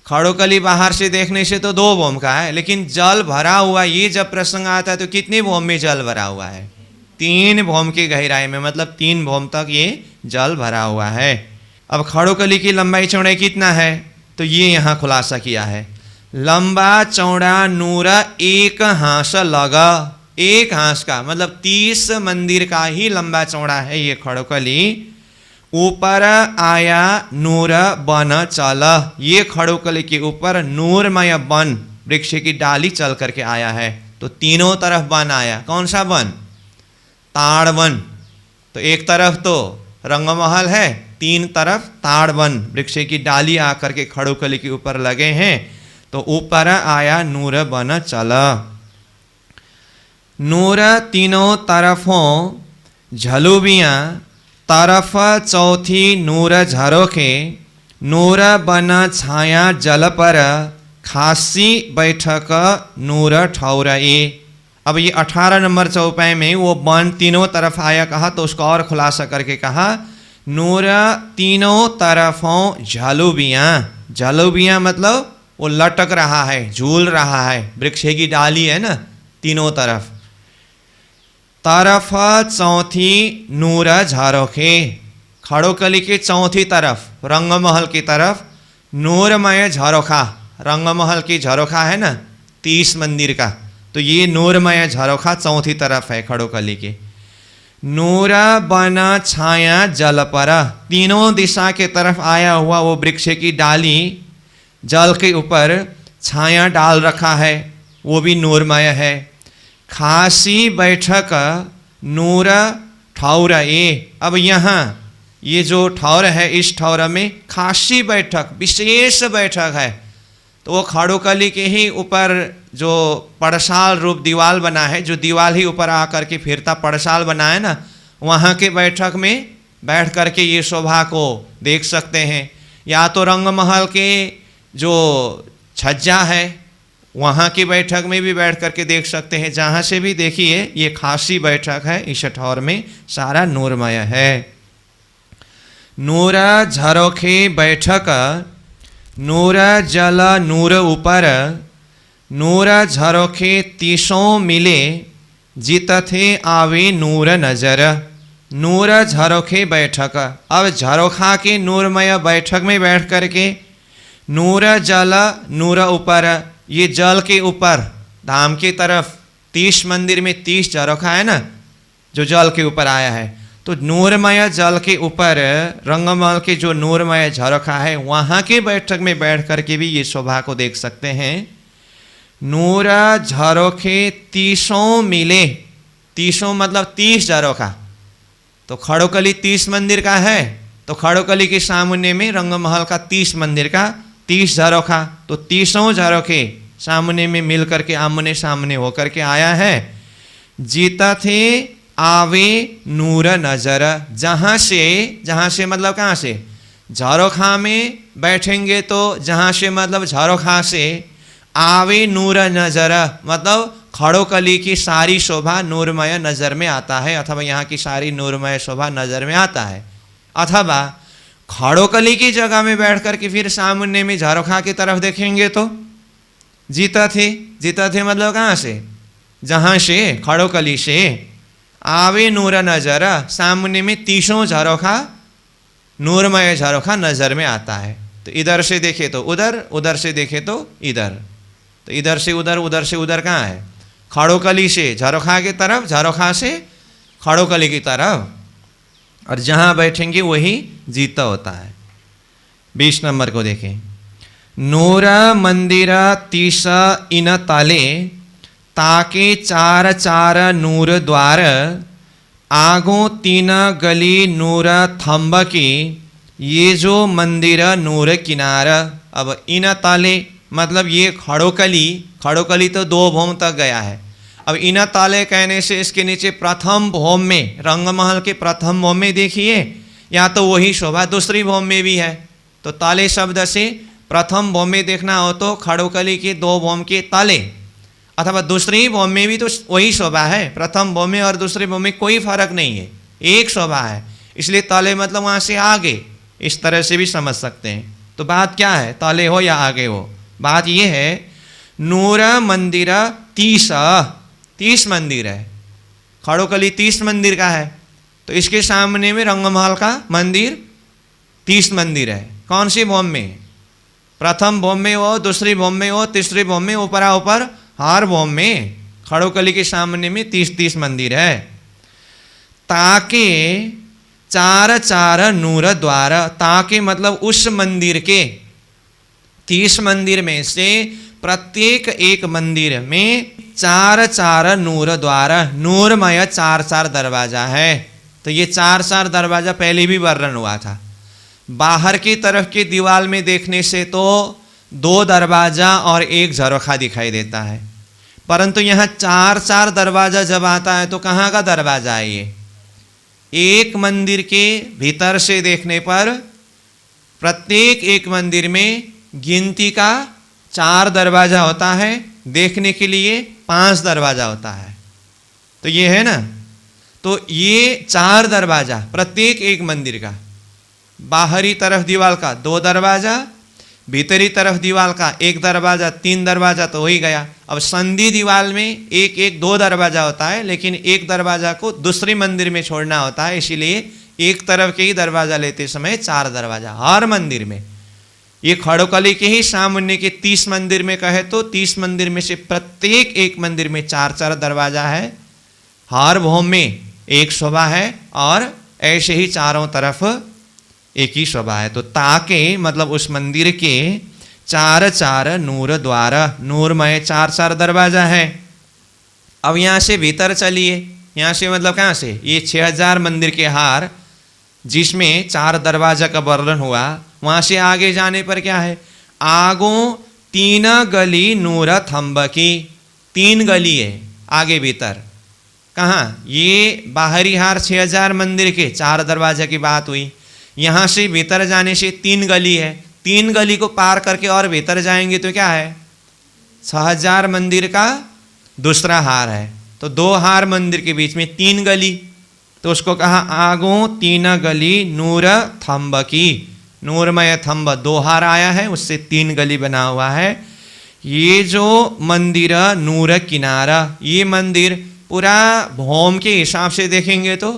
खड़ोकली बाहर से देखने से तो 2 भौम का है, लेकिन जल भरा हुआ ये जब प्रसंग आता है तो कितने भौम में जल भरा हुआ है? 3 भौम की गहराई में, मतलब 3 भौम तक ये जल भरा हुआ है। अब खड़ोकली की लंबाई चौड़ाई कितना है? तो ये यहाँ खुलासा किया है। लंबा चौड़ा नूर एक हास लगा, 1 हास का मतलब 30 मंदिर का ही लंबा चौड़ा है ये खड़ोकली। ऊपर आया नूर बन चल, ये खड़ोकली के ऊपर नूरमय वन वृक्ष की डाली चल करके आया है। तो तीनों तरफ वन आया। कौन सा वन? ताड़वन। तो एक तरफ तो रंगमहल है, 3 तरफ ताड़वन वृक्ष की डाली आकर के खड़ोकली के ऊपर लगे हैं। तो ऊपर आया नूर बन चल। नूर तीनों तरफों झलुबियाँ, तरफ चौथी नूर झरोखे, नूर बन छाया जल पर, खासी बैठक नूर ठौरए। अब ये 18 नंबर चौपाई में वो वन तीनों तरफ आया कहा, तो उसका और खुलासा करके कहा नूर तीनों तरफों झलुबियाँ। झलुबियाँ मतलब वो लटक रहा है, झूल रहा है, वृक्ष की डाली है ना तीनों तरफ। तरफ चौथी नूर झरोखे, खड़ोकली के चौथी तरफ रंगमहल की तरफ नूरमय झरोखा, रंगमहल की झरोखा है ना 30 मंदिर का, तो ये नूरमय झरोखा चौथी तरफ है खड़ोकली के। नूर बन छाया जल पर, तीनों दिशा के तरफ आया हुआ वो वृक्ष की डाली जल के ऊपर छाया डाल रखा है, वो भी नूरमय है। खासी बैठक नूर ठौरए। अब यहाँ ये जो ठौर है, इस ठौर में खासी बैठक विशेष बैठक है। तो वो खड़ोकली के ही ऊपर जो पड़साल रूप दीवाल बना है, जो दीवाल ही ऊपर आकर के फिरता पड़साल बना है ना, वहाँ के बैठक में बैठ करके ये शोभा को देख सकते हैं। या तो रंग महल के जो छज्जा है वहाँ की बैठक में भी बैठ करके देख सकते हैं। जहाँ से भी देखिए ये खासी बैठक है, इस ठौर में सारा नूरमय है। नूर झरोखे बैठक, नूर जल नूर ऊपर, नूर झरोखे तीसों मिले, जितथे आवे नूर नजर। नूर झरोखे बैठक, अब झरोखा के नूरमय बैठक में बैठ करके नूर जल नूर ऊपर, ये जल के ऊपर धाम की तरफ 30 मंदिर में 30 झरोखा है ना, जो जल के ऊपर आया है। तो नूरमय जल के ऊपर रंगमहल के जो नूरमय झरोखा है वहाँ के बैठक में बैठ करके भी ये शोभा को देख सकते हैं। नूर झरोखे तीसों मिले, तीसों मतलब 30 झरोखा। तो खड़ोकली 30 मंदिर का है, तो खड़ोकली के सामने में रंगमहल का 30 मंदिर का 30 झरोखा, तो 30 झरोखे सामने में मिल करके आमने सामने होकर के आया है। जीता थे आवे नूर नजर, जहाँ से मतलब कहाँ से, झरोखा में बैठेंगे तो जहाँ से मतलब झरोखा से, आवे नूर नजर मतलब खड़ोकली की सारी शोभा नूरमय नज़र में आता है, अथवा यहाँ की सारी नूरमय शोभा नज़र में आता है। अथवा खड़ोकली की जगह में बैठ कर के फिर सामने में झरोखा की तरफ देखेंगे तो जीता थे मतलब कहाँ से, जहाँ से खड़ोकली से आवे नूर नजर, सामने में 30 झरोखा नूरमय झरोखा नज़र में आता है। तो इधर से देखे तो उधर, उधर से देखे तो इधर, तो इधर से उधर, उधर से उधर कहाँ है, खड़ोकली से झरोखा की तरफ, झरोखा से खड़ोकली की तरफ, और जहाँ बैठेंगे वही जीता होता है। 20 नंबर को देखें। नूर मंदिर 30 इन ताले, ताके 4 4 नूर द्वार, आगो 3 गली नूर थंब की, ये जो मंदिर नूर किनार। अब इन ताले मतलब ये खड़ोकली तो 2 भौम तक गया है। अब इन ताले कहने से इसके नीचे प्रथम भौम में, रंगमहल के प्रथम भौम में देखिए, या तो वही शोभा दूसरी भौम में भी है। तो ताले शब्द से प्रथम भौम में देखना हो तो खड़ोकली के 2 भौम के ताले, अथवा दूसरी भौम में भी तो वही शोभा है। प्रथम भौम में और दूसरी भौम में कोई फर्क नहीं है, एक शोभा है, इसलिए ताले मतलब वहाँ से आगे, इस तरह से भी समझ सकते हैं। तो बात क्या है, ताले हो या आगे हो, बात ये है नूर मंदिर 30 मंदिर है, खड़ोकली 30 मंदिर का है, तो इसके सामने में रंगमहल का मंदिर 30 मंदिर है। कौन सी भौम में, प्रथम भौम में हो, दूसरी भौम में हो, तीसरी भौम में, ऊपरा ऊपर हर भौम में खड़ोकली के सामने में 30 मंदिर है। ताके 4 4 नूर द्वार, ताके मतलब उस मंदिर के 30 मंदिर में से प्रत्येक एक मंदिर में 4 4 नूर द्वार, नूरमय 4 4 दरवाजा है। तो ये 4 4 दरवाजा पहले भी वर्णन हुआ था। बाहर की तरफ की दीवार में देखने से तो 2 दरवाजा और 1 झरोखा दिखाई देता है, परंतु यहाँ 4 4 दरवाजा जब आता है तो कहाँ का दरवाजा है ये, एक मंदिर के भीतर से देखने पर प्रत्येक एक मंदिर में गिनती का 4 दरवाजा होता है, देखने के लिए 5 दरवाजा होता है। तो ये है ना, तो ये 4 दरवाजा प्रत्येक एक मंदिर का, बाहरी तरफ दीवार का 2 दरवाजा, भीतरी तरफ दीवार का 1 दरवाजा, 3 दरवाजा तो हो ही गया। अब संधि दीवार में 1-1-2 दरवाजा होता है, लेकिन एक दरवाजा को दूसरी मंदिर में छोड़ना होता है, इसीलिए एक तरफ के ही दरवाजा लेते समय 4 दरवाजा हर मंदिर में। ये खड़ोकली के ही सामने के 30 मंदिर में कहे तो 30 मंदिर में से प्रत्येक एक मंदिर में 4 4 दरवाजा है, हर भौम में 1 शोभा है, और ऐसे ही चारों तरफ एक ही शोभा है। तो ताके मतलब उस मंदिर के 4 4 नूर द्वार, नूरमय 4 4 दरवाजा है। अब यहाँ से भीतर चलिए, यहाँ से मतलब कहाँ से, ये 6000 मंदिर के हार जिसमें 4 दरवाजा का वर्णन हुआ, वहाँ से आगे जाने पर क्या है, आगो तीन गली नूर थंब की। तीन गली है आगे भीतर। कहाँ? ये बाहरी हार 6000 मंदिर के 4 दरवाजे की बात हुई। यहाँ से भीतर जाने से 3 गली है। 3 गली को पार करके और भीतर जाएंगे तो क्या है? 6000 मंदिर का दूसरा हार है। तो 2 हार मंदिर के बीच में 3 गली, तो उसको कहा आगो 3 गली नूर थंब की। नूरमय थंब 2 हार आया है, उससे 3 गली बना हुआ है। ये जो मंदिर नूर किनारा, ये मंदिर पूरा भौम के हिसाब से देखेंगे तो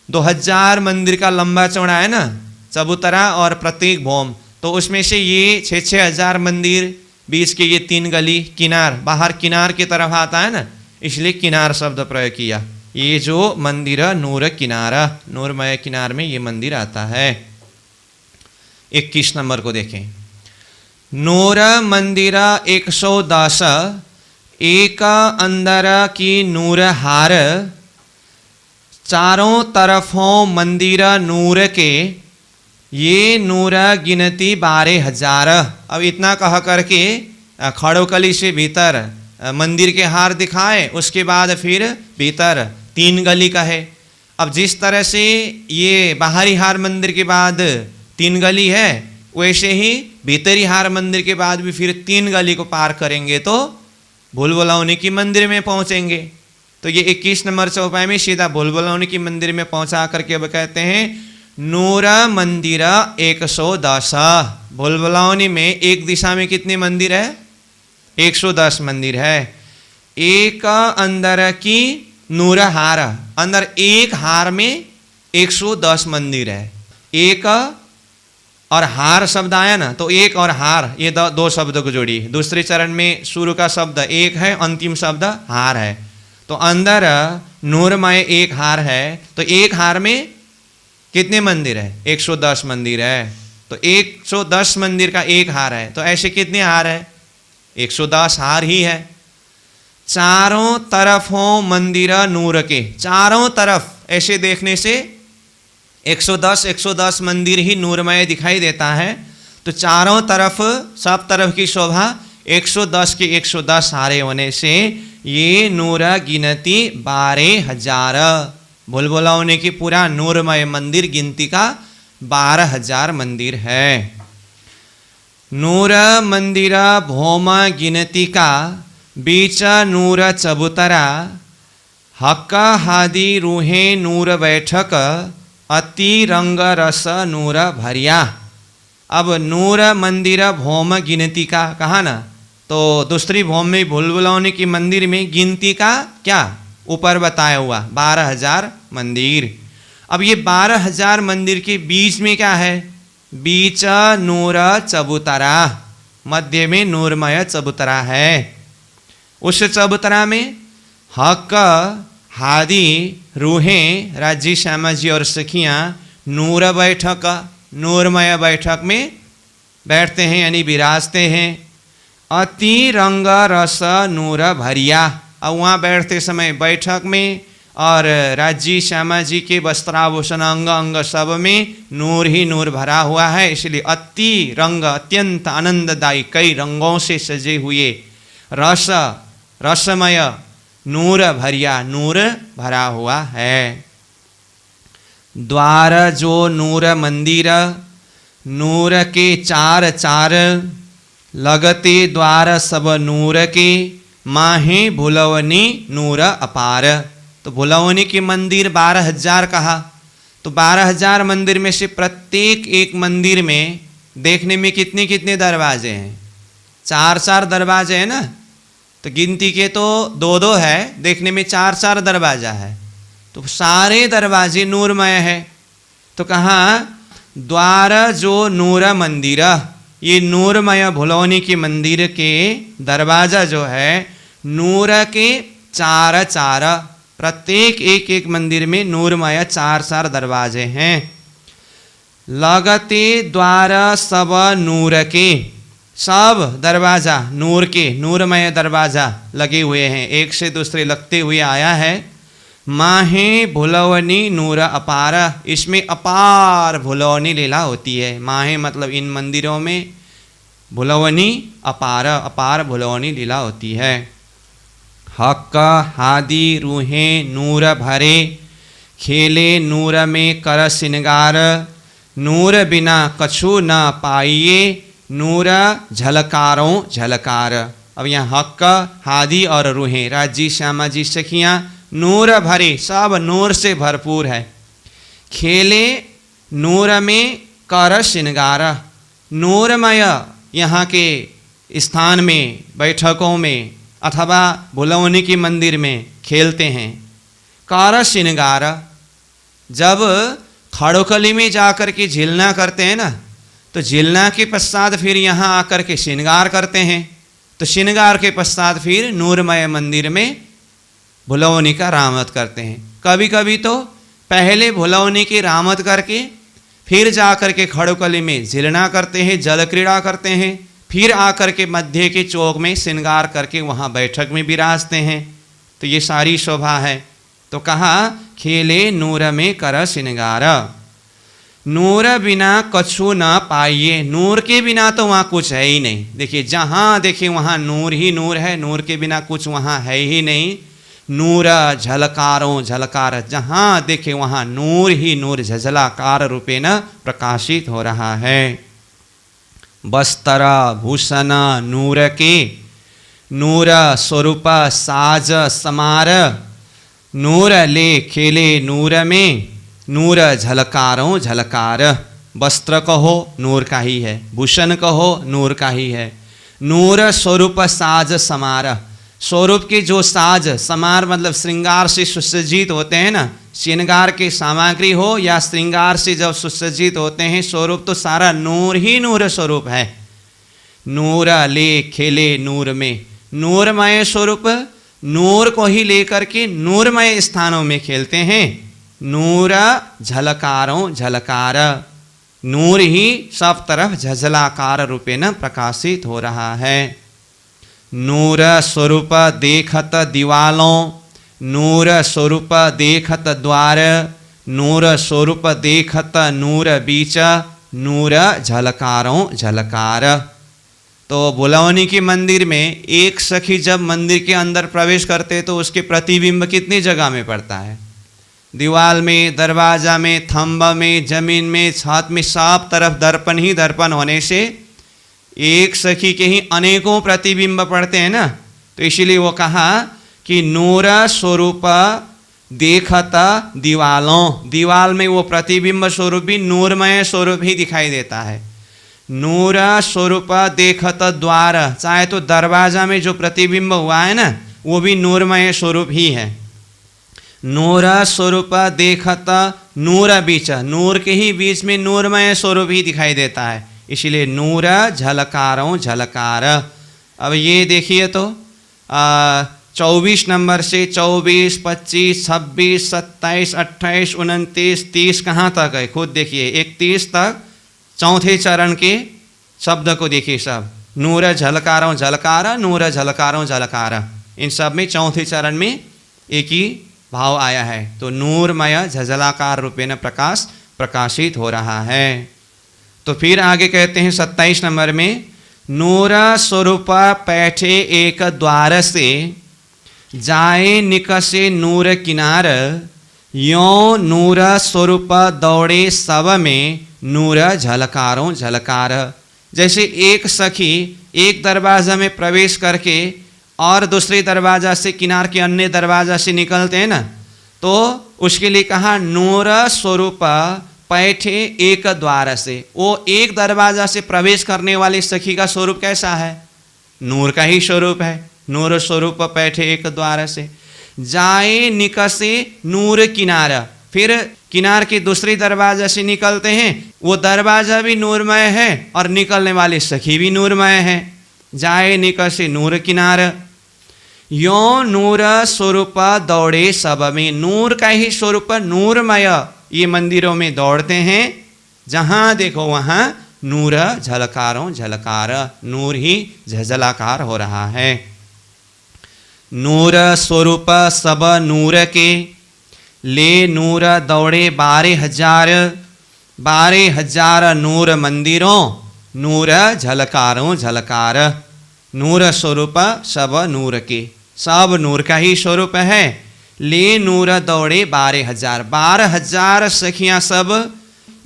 2000 मंदिर का लंबा चौड़ा है ना, चबूतरा और प्रत्येक भौम। तो उसमें से ये 6-6 हजार मंदिर, बीच के ये 3 गली, किनार, बाहर किनार की तरफ आता है ना, इसलिए किनार शब्द प्रयोग किया। ये जो मंदिर नूर किनारा, नूरमय किनार में ये मंदिर आता है। 21 नंबर को देखें। नूर मंदिर 110, एक अंदर की नूर हार, चारों तरफों मंदिर नूर के, ये नूर गिनती 12,000। अब इतना कह करके खड़ोकली से भीतर मंदिर के हार दिखाए, उसके बाद फिर भीतर 3 गली का है। अब जिस तरह से ये बाहरी हार मंदिर के बाद 3 गली है, वैसे ही भीतरी हार मंदिर के बाद भी फिर 3 गली को पार करेंगे तो भूलभुलौनी की मंदिर में पहुंचेंगे। तो ये 21 नंबर चौपाई में सीधा भूलभुलौनी की मंदिर में पहुंचा करके अब कहते हैं नूर मंदिर 110। भूलभुलौनी में एक दिशा में कितने मंदिर है? 110 मंदिर है। एक अंदर की नूर हार, अंदर एक हार में 110 मंदिर है। एक और हार शब्द आया ना, तो एक और हार ये 2 शब्दों को जोड़िए। दूसरे चरण में शुरू का शब्द एक है, अंतिम शब्द हार है। तो अंदर नूरमय एक हार है, तो एक हार में कितने मंदिर है? 110 मंदिर है। तो 110 मंदिर का एक हार है, तो ऐसे कितने हार है? 110 हार ही है। चारों तरफ हो मंदिर नूर के, चारों तरफ ऐसे देखने से 110 मंदिर ही नूरमय दिखाई देता है। तो चारों तरफ, सब तरफ की शोभा 110 के 110 हारे होने से ये नूर गिनती 12,000। भूलभुलौनी की पूरा नूरमय मंदिर गिनती का 12,000 मंदिर है। नूर मंदिर भौम गिनती का, बीच नूर चबूतरा, हक हादी रूहे नूर बैठक, अति रंग रस नूर भरिया। अब नूर मंदिर भौम गिनती का कहा ना, तो दूसरी भौम में भूलभुलौनी की मंदिर में गिनती का क्या ऊपर बताया हुआ 12,000 मंदिर। अब ये 12,000 मंदिर के बीच में क्या है? बीच नूर चबूतरा, मध्य में नूरमय चबूतरा है। उस चबूतरा में हक हादी रूहें, राजी श्यामा जी और सखियाँ नूर बैठक, नूरमय बैठक में बैठते हैं यानी विराजते हैं। अति रंग रस नूर भरिया, अब वहाँ बैठते समय बैठक में और राजी श्यामा जी के वस्त्राभूषण अंग अंग सब में नूर ही नूर भरा हुआ है। इसलिए अति रंग, अत्यंत आनंददायी, कई रंगों से सजे हुए, रस रसमय नूर भरिया, नूर भरा हुआ है। द्वार जो नूर मंदिर, नूर के 4 4, लगते द्वार सब नूर के, माहे भुलवनी नूर अपार। तो भुलवनी की मंदिर 12,000 कहा, तो 12,000 मंदिर में से प्रत्येक एक मंदिर में देखने में कितने कितने दरवाजे हैं? 4-4 दरवाजे हैं ना। तो गिनती के तो 2-2 है, देखने में 4-4 दरवाजा है। तो सारे दरवाजे नूरमय है। तो कहा द्वार जो नूर मंदिर, ये नूरमय भुलौनी की मंदिर के दरवाजा जो है नूर के 4 4, प्रत्येक एक एक मंदिर में नूरमय 4 4 दरवाजे हैं। लगते द्वार सब नूर के, सब दरवाजा नूर के, नूरमय दरवाजा लगे हुए हैं, एक से दूसरे लगते हुए आया है। माहे भुलवनी नूर अपार, इसमें अपार भुलौनी लीला होती है। माहे मतलब इन मंदिरों में भुलवनी अपार, अपार भुलवनी लीला होती है। हक हादी रूहें नूर भरे, खेले नूर में कर सिनगार, नूर बिना कछु न पाइए, नूर झलकारों झलकार। अब यहाँ हक हादी और रूहें, राजी श्यामा जी सखियाँ नूर भरे, सब नूर से भरपूर है। खेले नूर में कर श्रृंगार, नूरमय यहाँ के स्थान में, बैठकों में अथवा भुलवनी के मंदिर में खेलते हैं। कर श्रृंगार, जब खड़ोकली में जाकर के झिलना करते हैं ना, तो झिलना के पश्चात फिर यहाँ आकर के श्रृंगार करते हैं, तो श्रृंगार के पश्चात फिर नूरमय मंदिर में भुलवनी का रामत करते हैं। कभी कभी तो पहले भुलवनी की रामत करके फिर जाकर के खड़ोकली में झिलना करते हैं, जल क्रीड़ा करते हैं, फिर आकर के मध्य के चौक में श्रृंगार करके वहाँ बैठक में विराजते हैं। तो ये सारी शोभा है। तो कहा खेले नूर में कर श्रृंगार, नूर बिना कछु न पाइए, नूर के बिना तो वहाँ कुछ है ही नहीं। देखिए जहाँ देखे वहाँ नूर ही नूर है, नूर के बिना कुछ वहाँ है ही नहीं। नूर झलकारों झलकार, जहाँ देखे वहाँ नूर ही नूर झलकार रूपेण प्रकाशित हो रहा है। वस्त्र भूषण नूर के, नूर स्वरूप साज समार, नूर ले खेले नूर में, नूर झलकारों झलकार। वस्त्र कहो नूर का ही है, भूषण कहो नूर का ही है, नूर स्वरूप साज समार, स्वरूप के जो साज, समार मतलब श्रृंगार से सुसज्जित होते हैं ना, श्रृंगार की सामग्री हो या श्रृंगार से जब सुसज्जित होते हैं, स्वरूप तो सारा नूर ही नूर स्वरूप है। नूर ले खेले नूर में, नूरमय स्वरूप, नूर को ही लेकर के नूरमय स्थानों में खेलते हैं। नूर झलकारों झलकार, नूर ही सब तरफ झलकार रूपेण प्रकाशित हो रहा है। नूर स्वरूप देखत दीवालों, नूर स्वरूप देखत द्वार, नूर स्वरूप देखत नूर बीच, नूर झलकारों झलकार। तो भुलवनी के मंदिर में एक सखी जब मंदिर के अंदर प्रवेश करते तो उसके प्रतिबिंब कितनी जगह में पड़ता है, दीवाल में, दरवाजा में, थंब में, जमीन में, छत में, सब तरफ दर्पण ही दर्पण होने से एक सखी के ही अनेकों प्रतिबिंब पड़ते हैं ना। तो इसीलिए वो कहा कि नूर स्वरूप देखत दीवालों, दीवाल में वो प्रतिबिंब स्वरूप भी नूरमय स्वरूप ही दिखाई देता है। नूर स्वरूप देखत द्वार, चाहे तो दरवाजा में जो प्रतिबिंब हुआ है ना, वो भी नूरमय स्वरूप ही है। नूर स्वरूप देखत नूर बीच, नूर के ही बीच में नूरमय स्वरूप ही दिखाई देता है, इसीलिए नूर झलकारों झलकार। अब ये देखिए तो 24 नंबर से 24, 25, 26, 27, 28, 29, 30 कहाँ तक है खुद देखिए, 31 तक चौथे चरण के शब्द को देखिए सब, नूर झलकारों झलकार, नूर झलकारों झलकार, इन सब में चौथे चरण में एक ही भाव आया है। तो नूरमय झलकार रूपेण प्रकाशित हो रहा है। तो फिर आगे कहते हैं 27 नंबर में, नूर स्वरूप पैठे एक द्वार से, जाए निकसे नूर किनार, यों नूर स्वरूप दौड़े सब में, नूर झलकारों झलकार। जैसे एक सखी एक दरवाजा में प्रवेश करके और दूसरे दरवाजा से, किनार के अन्य दरवाजा से निकलते हैं ना, तो उसके लिए कहा नूर स्वरूप पैठे एक द्वार से। वो एक दरवाजा से प्रवेश करने वाली सखी का स्वरूप कैसा है, नूर का ही स्वरूप है। नूर स्वरूप पैठे एक द्वार से, जाए निकसे नूर किनारा, फिर किनार के दूसरे दरवाजा से निकलते हैं, वो दरवाजा भी नूरमय है और निकलने वाली सखी भी नूरमय है। जाए निकसे नूर किनार, यों नूर स्वरूप दौड़े सब में, नूर का ही स्वरूप नूरमय ये मंदिरों में दौड़ते हैं, जहाँ देखो वहाँ नूर झलकारों झलकार, नूर ही झलकार हो रहा है। नूर स्वरूप सब नूर के, ले नूर दौड़े 12,000, 12,000 नूर मंदिरों, नूर झलकारों झलकार, नूर स्वरूप सब नूर के, सब नूर का ही स्वरूप है। ले नूर दौड़े 12,000, 12,000 सखियां सब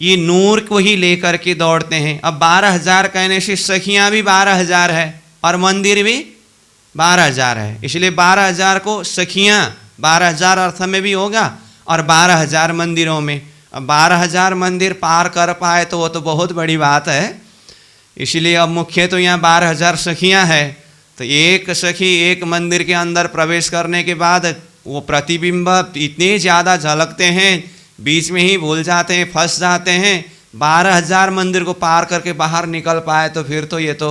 ये नूर को ही लेकर के दौड़ते हैं। अब 12,000 कहने से सखियां भी 12,000 है और मंदिर भी 12,000 है, इसलिए 12,000 को सखियां 12,000 अर्थ में भी होगा और 12,000 मंदिरों में। अब 12,000 मंदिर पार कर पाए तो वो तो बहुत बड़ी बात है, इसलिए अब मुख्य तो यहाँ 12,000 सखियां है। तो एक सखी एक मंदिर के अंदर प्रवेश करने के बाद वो प्रतिबिंब इतने ज़्यादा झलकते हैं, बीच में ही भूल जाते हैं, फंस जाते हैं। 12,000 मंदिर को पार करके बाहर निकल पाए तो फिर तो ये तो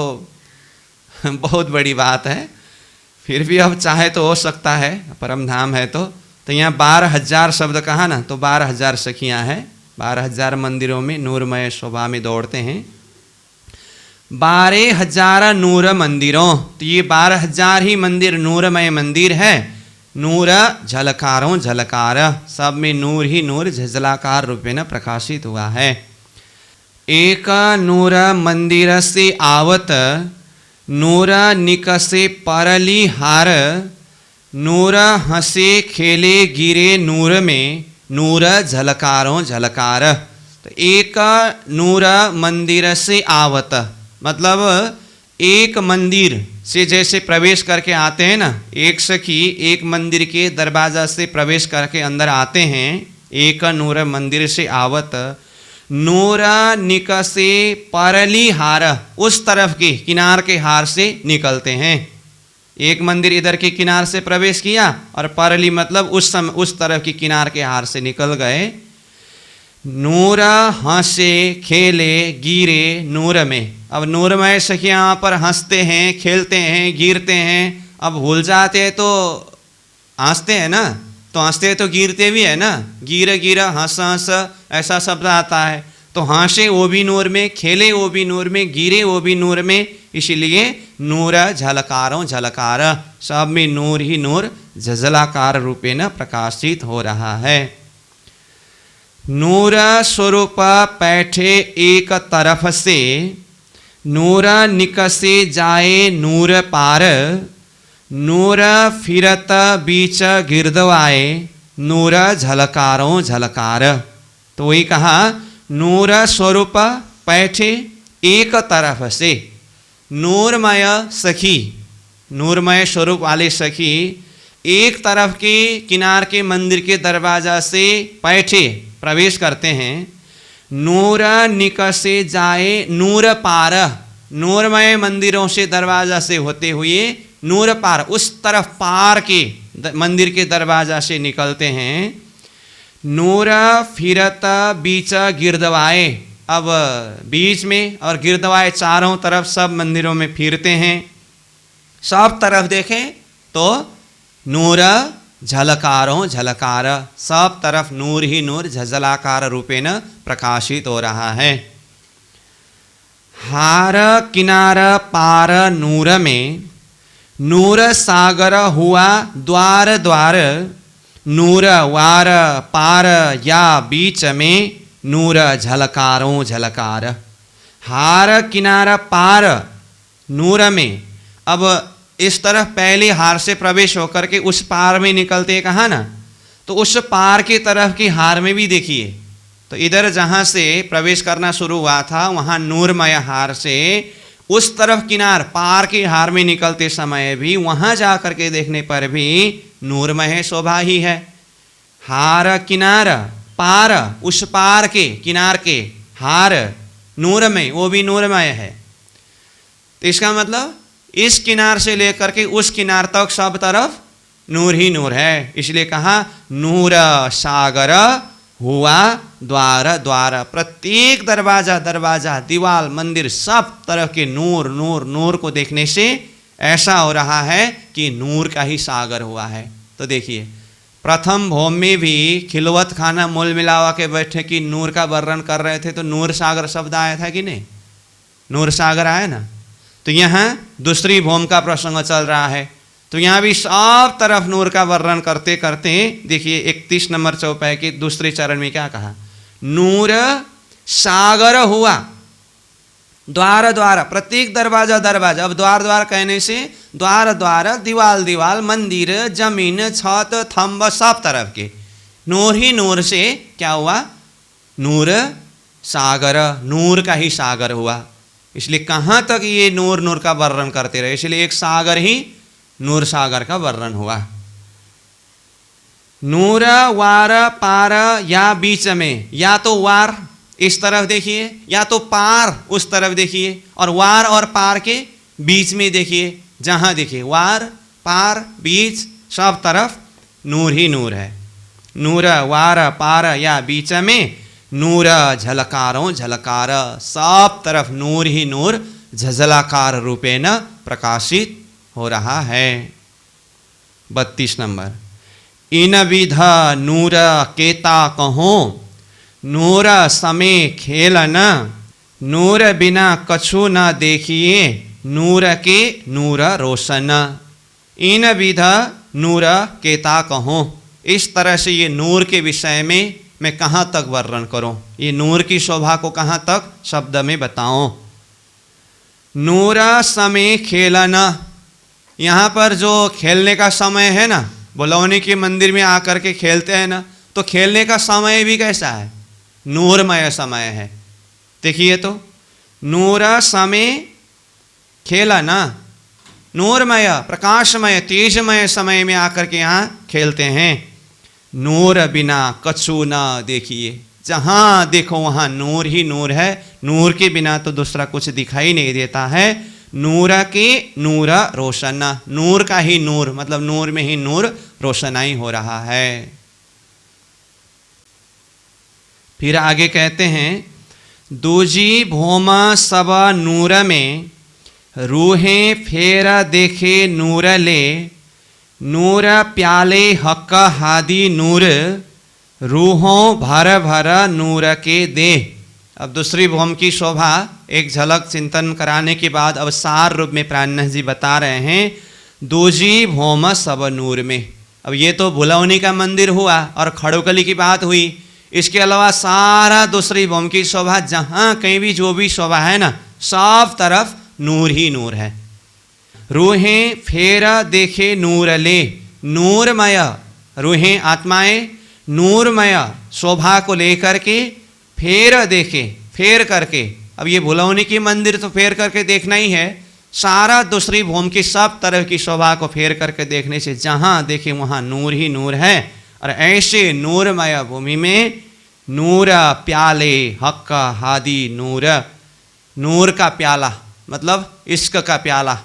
बहुत बड़ी बात है। फिर भी अब चाहे तो हो सकता है, परम धाम है तो यहाँ 12,000 शब्द कहा ना, तो 12,000 सखियाँ हैं, 12,000 मंदिरों में नूरमय शोभा में दौड़ते हैं। 12,000 नूर मंदिरों, तो ये 12,000 ही मंदिर नूरमय मंदिर है। नूर झलकारों झलकार, सब में नूर ही नूर झलकार रूपेण प्रकाशित हुआ है। एक नूर मंदिर से आवत, नूर निकसे परली हार, नूर हंसे खेले गिरे नूर में, नूर झलकारों झलकार। तो एक नूर मंदिर से आवत मतलब एक मंदिर से जैसे प्रवेश करके आते हैं ना, एक सखी एक मंदिर के दरवाजा से प्रवेश करके अंदर आते हैं। एक नूर मंदिर से आवत, नूर निकसे परली हार, उस तरफ के किनार के हार से निकलते हैं। एक मंदिर इधर के किनार से प्रवेश किया और परली मतलब उस तरफ की किनार के हार से निकल गए। नूर हंसे खेले गिरे नूर में, अब नूरमय सखियाँ यहाँ पर हंसते हैं, खेलते हैं, गिरते हैं। अब भूल जाते हैं तो हंसते हैं ना, तो हंसते हैं तो गिरते भी है ना, गिर गिरा हंस हंस ऐसा शब्द आता है। तो हंसे वो भी नूर में, खेले वो भी नूर में, गिरे वो भी नूर में, इसीलिए नूर झलकारों झलकार, सब में नूर ही नूर झलकार रूपेण प्रकाशित हो रहा है। नूर स्वरूप बैठे एक तरफ से, नूर निकसे जाए नूर पार, नूर फिरत बीच गिरदवाए, नूर झलकारों झलकार। तो वही कहा नूर स्वरूप बैठे एक तरफ से, नूरमय सखी, नूरमय स्वरूप वाले सखी एक तरफ के किनार के मंदिर के दरवाजा से बैठे प्रवेश करते हैं। नूर निकसे जाए नूर पार, नूरमय मंदिरों से दरवाजा से होते हुए नूर पार, उस तरफ पार के मंदिर के दरवाजा से निकलते हैं। नूर फिरत बीच गिरदवाए, अब बीच में और गिरदवाए चारों तरफ सब मंदिरों में फिरते हैं। सब तरफ देखें तो नूर झलकारों झलकार, सब तरफ नूर ही नूर झलकार रूपेण प्रकाशित हो रहा है। हार किनार पार नूर में, नूर सागर हुआ द्वार द्वार, नूर वार पार या बीच में, नूर झलकारों झलकार। हार किनारा पार नूर में, अब इस तरफ पहले हार से प्रवेश होकर के उस पार में निकलते कहा ना, तो उस पार की तरफ की हार में भी देखिए, तो इधर जहाँ से प्रवेश करना शुरू हुआ था वहाँ नूरमय हार से उस तरफ किनार पार के हार में निकलते समय भी वहाँ जा कर के देखने पर भी नूरमय शोभा ही है। हार किनार पार, उस पार के किनार के हार नूरमय, वो भी नूरमय है। तो इसका मतलब इस किनार से लेकर के उस किनार तक सब तरफ नूर ही नूर है, इसलिए कहा नूर सागर हुआ द्वार द्वार। प्रत्येक दरवाजा दरवाजा, दीवाल, मंदिर, सब तरह के नूर नूर नूर को देखने से ऐसा हो रहा है कि नूर का ही सागर हुआ है। तो देखिए प्रथम भौम में भी खिलवत खाना मोल मिलावा के बैठे कि नूर का वर्णन कर रहे थे, तो नूर सागर शब्द आया था कि नहीं, नूर सागर आया ना। तो यहाँ दूसरी भौम का प्रसंग चल रहा है, तो यहाँ भी सब तरफ नूर का वर्णन करते करते देखिए 31 नंबर चौपाई के दूसरे चरण में क्या कहा, नूर सागर हुआ। द्वार द्वार, प्रत्येक दरवाजा दरवाजा, अब द्वार द्वार कहने से द्वार द्वार, दीवाल दीवाल, मंदिर, जमीन, छत, थंब, सब तरफ के नूर ही नूर से क्या हुआ? नूर सागर, नूर का ही सागर हुआ। इसलिए कहाँ तक ये नूर नूर का वर्णन करते रहे, इसलिए एक सागर ही नूर सागर का वर्णन हुआ। नूर वार पार, या बीच में, या तो वार इस तरफ देखिए, या तो पार उस तरफ देखिए, और वार और पार के बीच में देखिए, जहाँ देखिए वार पार बीच सब तरफ नूर ही नूर है। नूर वार पार या बीच में, नूर झलकारों झलकार, सब तरफ नूर ही नूर झलकार रूपेण प्रकाशित हो रहा है। 32 नंबर, इन विध नूर केता कहो, नूर समय खेल न, नूर बिना कछु न देखिए, नूर के नूर रोशन। इन विध नूर केता कहो, इस तरह से ये नूर के विषय में मैं कहाँ तक वर्णन करूँ, ये नूर की शोभा को कहाँ तक शब्द में बताऊँ। नूर समय खेलना, यहाँ पर जो खेलने का समय है ना, बुलौनी के मंदिर में आकर के खेलते हैं ना, तो खेलने का समय भी कैसा है? नूरमय समय है। देखिए तो नूर समय खेलना, नूरमय प्रकाशमय तेजमय समय में आकर के यहाँ खेलते हैं। नूर बिना कछु न देखिए, जहाँ देखो वहाँ नूर ही नूर है, नूर के बिना तो दूसरा कुछ दिखाई नहीं देता है। नूर के नूर रोशन, नूर का ही नूर, मतलब नूर में ही नूर रोशनाई हो रहा है। फिर आगे कहते हैं, दूजी भोम सब नूर में, रूहे फेर देखे नूर ले, नूर प्याले हक हादी नूर, रूहों भर भर नूर के दे। अब दूसरी भौम की शोभा एक झलक चिंतन कराने के बाद अब सार रूप में प्राणनाथ जी बता रहे हैं, दूजी भौम सब नूर में। अब ये तो भुलौनी का मंदिर हुआ और खड़ोकली की बात हुई, इसके अलावा सारा दूसरी भौम की शोभा, जहाँ कहीं भी जो भी शोभा है ना, सब तरफ नूर ही नूर है। रूहें फेर देखे नूर ले, नूरमय, रूहें आत्माएं नूरमय शोभा को लेकर के फेर देखे, फेर करके। अब ये भुलौनी की मंदिर तो फेर करके देखना ही है, सारा दूसरी भूमि की सब तरह की शोभा को फेर करके देखने से जहाँ देखे वहाँ नूर ही नूर है। और ऐसे नूरमय भूमि में नूर प्याले हक हादी नूर, नूर का प्याला मतलब इश्क का प्याला,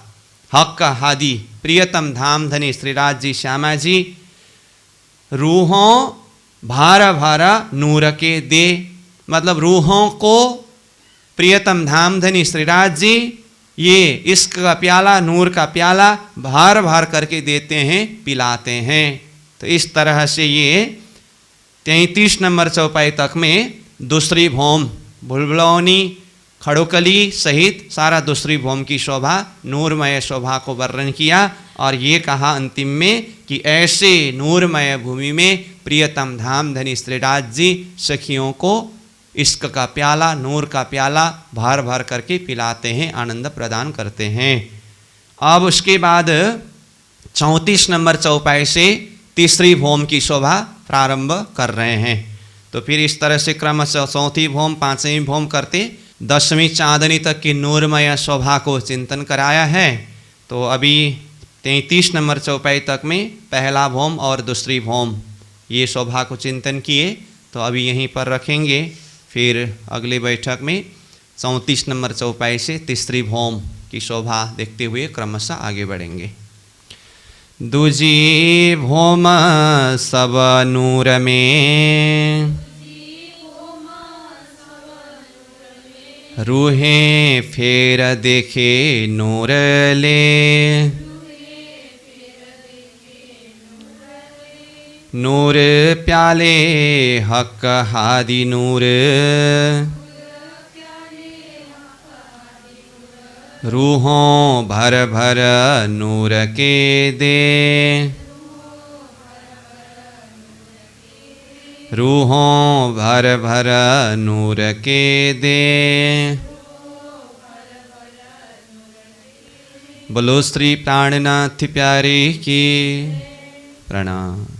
हक हादी प्रियतम धाम धनी श्रीराज जी श्यामा जी, रूहों भार भारा नूर के दे, मतलब रूहों को प्रियतम धाम धनी श्रीराज जी ये इश्क का प्याला, नूर का प्याला भार भार करके देते हैं, पिलाते हैं। तो इस तरह से ये 33 नंबर चौपाई तक में दूसरी भौम भुलभुलौनी खड़ोकली सहित सारा दूसरी भौम की शोभा, नूरमय शोभा को वर्णन किया। और ये कहा अंतिम में कि ऐसे नूरमय भूमि में प्रियतम धाम धनी श्रीराज जी सखियों को इश्क का प्याला, नूर का प्याला भर भर करके पिलाते हैं, आनंद प्रदान करते हैं। अब उसके बाद 34 नंबर चौपाई से तीसरी भौम की शोभा प्रारंभ कर रहे हैं। तो फिर इस तरह से क्रमशः चौथी भौम, पांचवी भौम करते 10वीं चांदनी तक की नूरमय शोभा को चिंतन कराया है। तो अभी 33 नंबर चौपाई तक में पहला भौम और दूसरी भौम ये शोभा को चिंतन किए, तो अभी यहीं पर रखेंगे। फिर अगली बैठक में 34 नंबर चौपाई से तीसरी भौम की शोभा देखते हुए क्रमशः आगे बढ़ेंगे। दूजी भौम सब नूर में, रूहें फेर देखे नूर ले, नूर प्याले हक हादी नूर, रूहों भर भर नूर के दे, रूहों भर भर नूर के दे। बोलो श्री प्राणनाथ प्यारे की प्रणाम।